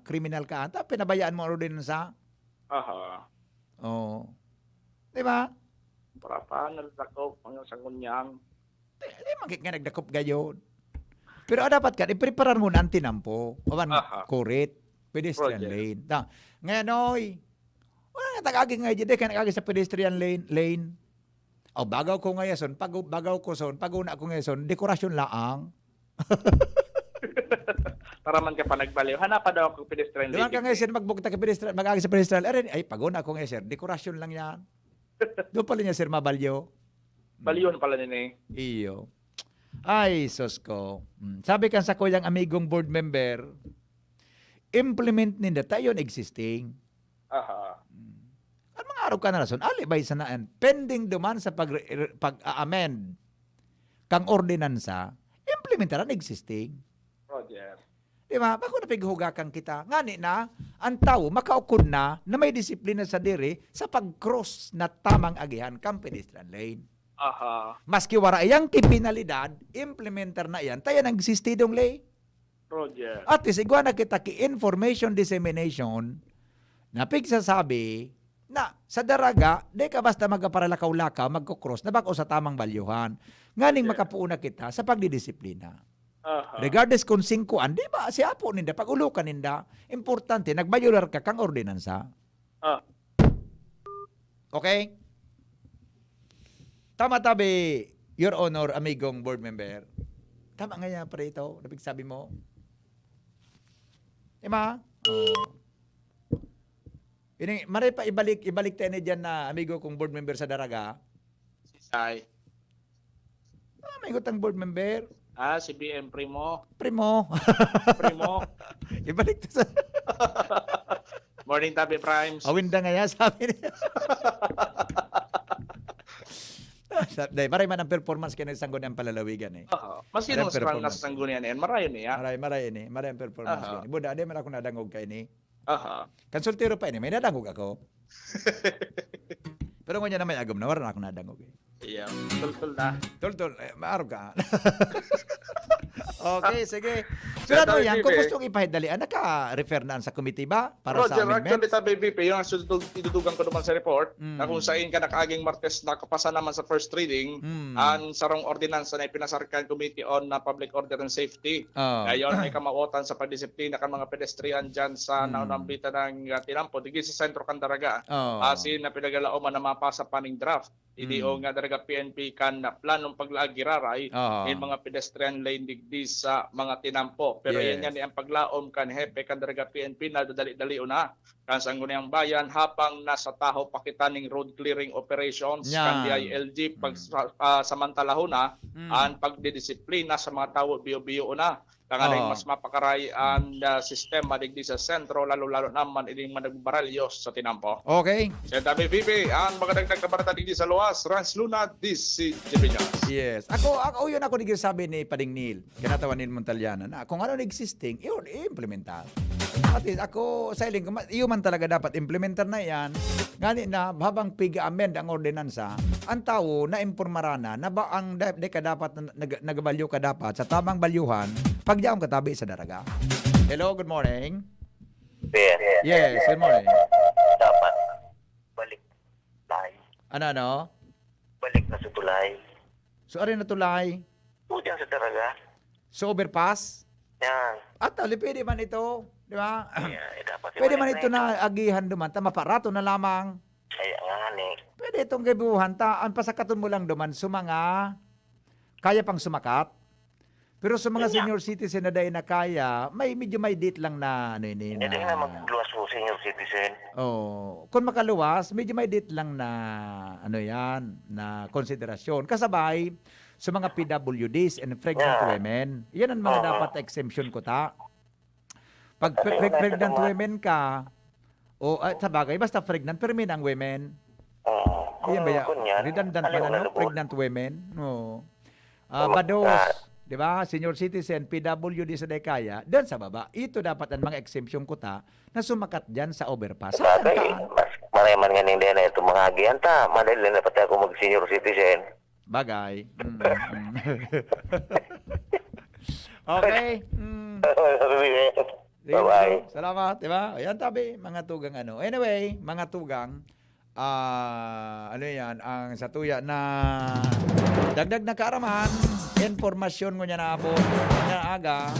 criminal ka, pinabayaan mo rin sa. Aha. Oo. Di ba? para paano nagdakop mga sangunyang. Di magkik nga nagdakop gayon. Pero dapat ka, ipreparar mo na ang tinampo. Awan, kurit, pedestrian Project. lane. Ngayon, oy, wala nga tagagin nga dyan, kaya nagagin sa pedestrian lane. O, bagaw ko ngayon, bagaw ko son, pag-una ko ngayon, dekorasyon laang. Para man ka pa nagbaliw. Hanapan daw ako pedestrian Diba lane. ka ngayon, magbukta ka pedestrian, mag-agin sa pedestrian, ay, pag-una ko ngayon, sir, dekorasyon lang yan. Doon pala niya, sir, mabalyo. Baliyon pala nini. Iyo. Ay, sos ko. Sabi kan sa kuyang amigong board member, implement ninda tayo existing. Aha. Ang mga araw ka na rason, alibay sa naan, pending duman sa pag-amend kang ordinansa, implementaran existing. Roger. Di ba? Bako na pighugakan kita. Ngani na, ang tao makaukod na may disiplina sa diri sa pag-cross na tamang agihan kang pedestrian lane. Aha. Maski wara iyang kipinalidad, implementer na yan, tayo nang existidong lay. Roger. At least, igwa na kita ki information dissemination na pigsasabi na sa daraga, di ka basta magkaparalakaw-lakaw, magkukross, na bako sa tamang balyuhan. Nganing makapuuna kita sa pagdidisiplina. Aha. Regardless kung 5-an, di ba, si Apo ninda, pag ulukan ninda, importante, nagbayular ka kang ordinansa. Okay? Tama tabi, Your Honor, amigong board member. Tama nga yan, pre, ito. Napig sabi mo. Diba? Maray pa ibalik tayo na dyan na amigo kong board member sa Daraga. Ay. Amigo tang board member. Si BM Primo. Primo. Ibalik to sa... Morning, Tabi Primes. Awinda nga yan, sabi niya. Dahil maray man ang performance kaya nagsanggo ng palalawigan eh. Mas yun ang strong nasa sanggunian yan. Marayo niya. Maray ni. Maray ang performance kaya ni. Buda, di man ako nadangog kay ni. Konsultero pa ini. May nadangog ako. Pero kung niya na may agam na, wala na ako nadangog eh. Yeah, tul-tul na. Tul-tul, maarog ka. Okay, sige. So ano yan, kung gustong ipahidalian, naka-refer na sa committee ba? Para Roger, sa amendment? actually, tabi BP, yung idudugan ko naman sa report, na kung saan ka nakaaging Martes nakapasa naman sa first reading, ang sarong ordinansa na ipinasarkan Committee on Public Order and Safety. Ngayon, may kamauotan sa pagdisiplina kan mga pedestrian dyan sa naunambita ng tinampo. Digi sa sentro kan Daraga. Asin na pinagalaoman na mapasa paning draft. Hindi o nga Daraga PNP kan na planong paglagiraray in mga pedestrian lane digdi sa mga tinampo. Pero yan ang paglaom kan hepe kan Daraga PNP na dali-dali na kan sangguniang bayan habang nasa taho pakitaning road clearing operations kan DILG pag samantalahon na ang pagdidisiplina sa mga tao biyo-biyo na. Kangaling mas mapakaray ang sistema digdi sa sentro lalo-lalo naman ining managbarelyos sa tinampo. Okay. Sa Tabi BP, ang magandang kabarata digdi sa luwas, Rans Luna, DC Jimenez. Yes. Ako yun ako nagsasabi ni Pading Neil, kinatawan ni Montaliana, na kung ano existing, yun, i-implementar. At least ako, sa iling, iyo man talaga dapat implementar na yan. Ngani na, habang pig-amend ang ordinansa, ang tao na impormarana na ba ang di ka dapat, nagabalyo ka dapat sa tamang balyuhan, pag diyan katabi sa Daraga. Hello, good morning. Yes, good morning. Dapat balik tayo. Ano? Balik na sa tulay. So, arin na tulay? Diyan sa Daraga. So, overpass? Yan. At tali, pwede man ito. Di ba? Dapat Pwede man ito na agihan duman. Maparato na lamang. Ay, nga ni. Pwede itong gabuhan. Ang pasakaton mo lang duman, sumanga, kaya pang sumakat. Pero sa mga senior citizen na dahil na kaya, medyo may date lang na ano yun. Hindi na magluwas po senior citizen. Kung makaluwas, medyo may date lang na ano yan, na konsiderasyon. Kasabay, sa mga PWDs and pregnant women, yan ang mga dapat exemption ko ta. Pag pregnant women ka, sa bagay, basta pregnant, pero may ang women. Yan ba yan? Redundant pa na, no? Pregnant women. Bados. Di ba? Senior citizen, PWD sa Dekaya, doon sa baba. Ito dapat ang mga exemption ko ta na sumakat dyan sa overpass. Bagay, mas mareman nga din na ito mga agihan ta. Madali na pati ako mag-senior citizen. Bagay. Okay. Bye-bye. Salamat, di ba? Ayan tabi, mga tugang ano. Anyway, mga tugang, ano yan, ang sa tuya na dagdag na kaaraman, informasyon ko niya na po, na aga,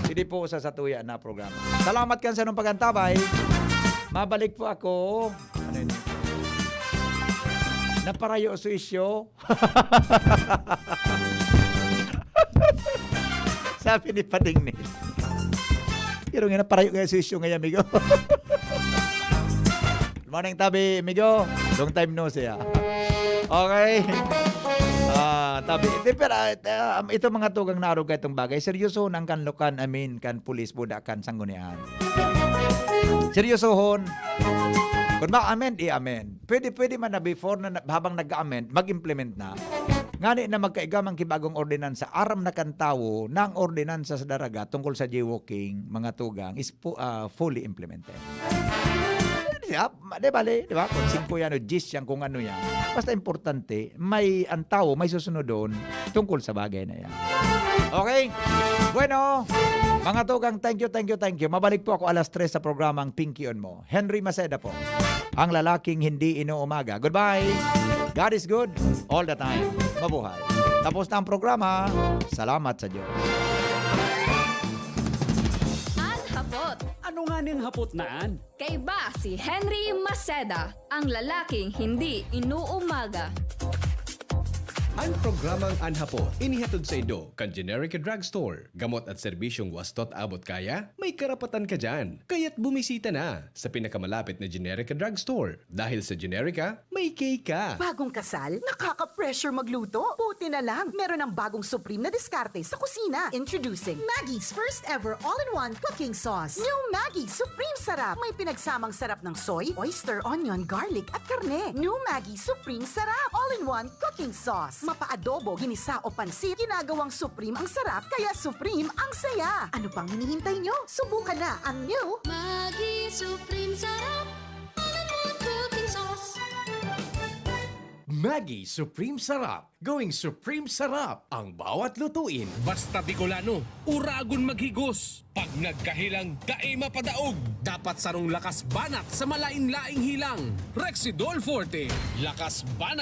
hindi po sa tuya na programa. Salamat kan sa nung pagantabay. Mabalik po ako. Ano yun? Naparayo sa isyo. Sabi ni Pading Nil. Pero nga naparayo kayo sa isyo ngayon, amigo. Morning tabi, amigo. Long time no siya. Okay. Tabi. Pero ito mga tugang narog itong bagay. Seryoso nang kanlukan, kan pulis buda kan sanggunian. Seryosohon. Kung ma-amend, i-amend. Pwede man na before na habang nag-amend, mag-implement na. Ngani na magkaigamang kibagong ordinansa, aram na kantawo ng ordinansa sa daraga tungkol sa jaywalking, mga tugang, is fully implemented. Di ba? Kung 5 yan o 10 yan, kung ano yan. Basta importante, may antawo, may susunod doon tungkol sa bagay na yan. Okay? Bueno, mga tugang, thank you. Mabalik po ako alas 3 sa programang Pinky on Mo. Henry Maceda po. Ang lalaking hindi inuumaga. Goodbye. God is good all the time. Mabuhay. Tapos na ang programa. Salamat sa Diyos. Anhapot. Ano nga ning hapot naan? Kay ba si Henry Maceda, ang lalaking hindi inuumaga. Ang programang Anhapot, inihatod sa Indo, kan Generica Drugstore. Gamot at serbisyong wastot abot kaya, may karapatan ka dyan. Kaya't bumisita na sa pinakamalapit na Generica Drugstore. Dahil sa Generica, may cake ka. Bagong kasal? Nakaka-pressure magluto? Buti na lang, meron ng bagong supreme na diskarte sa kusina. Introducing Maggie's first ever all-in-one cooking sauce. New Maggie Supreme Sarap. May pinagsamang sarap ng soy, oyster, onion, garlic at karne. New Maggie Supreme Sarap. All-in-one cooking sauce. Mapa-adobo, ginisa o pansit, ginagawang supreme ang sarap, kaya supreme ang saya. Ano pang hinihintay nyo? Subukan na ang new Maggie Supreme Sarap, all-in-one cooking sauce. Maggie Supreme Sarap. Going Supreme Sarap ang bawat lutuin. Basta Bicolano, uragon maghigos. Pag nagkahilang, dae mapadaog. Dapat sarong lakas banat sa malain-laing hilang. Rexidol Forte, lakas banat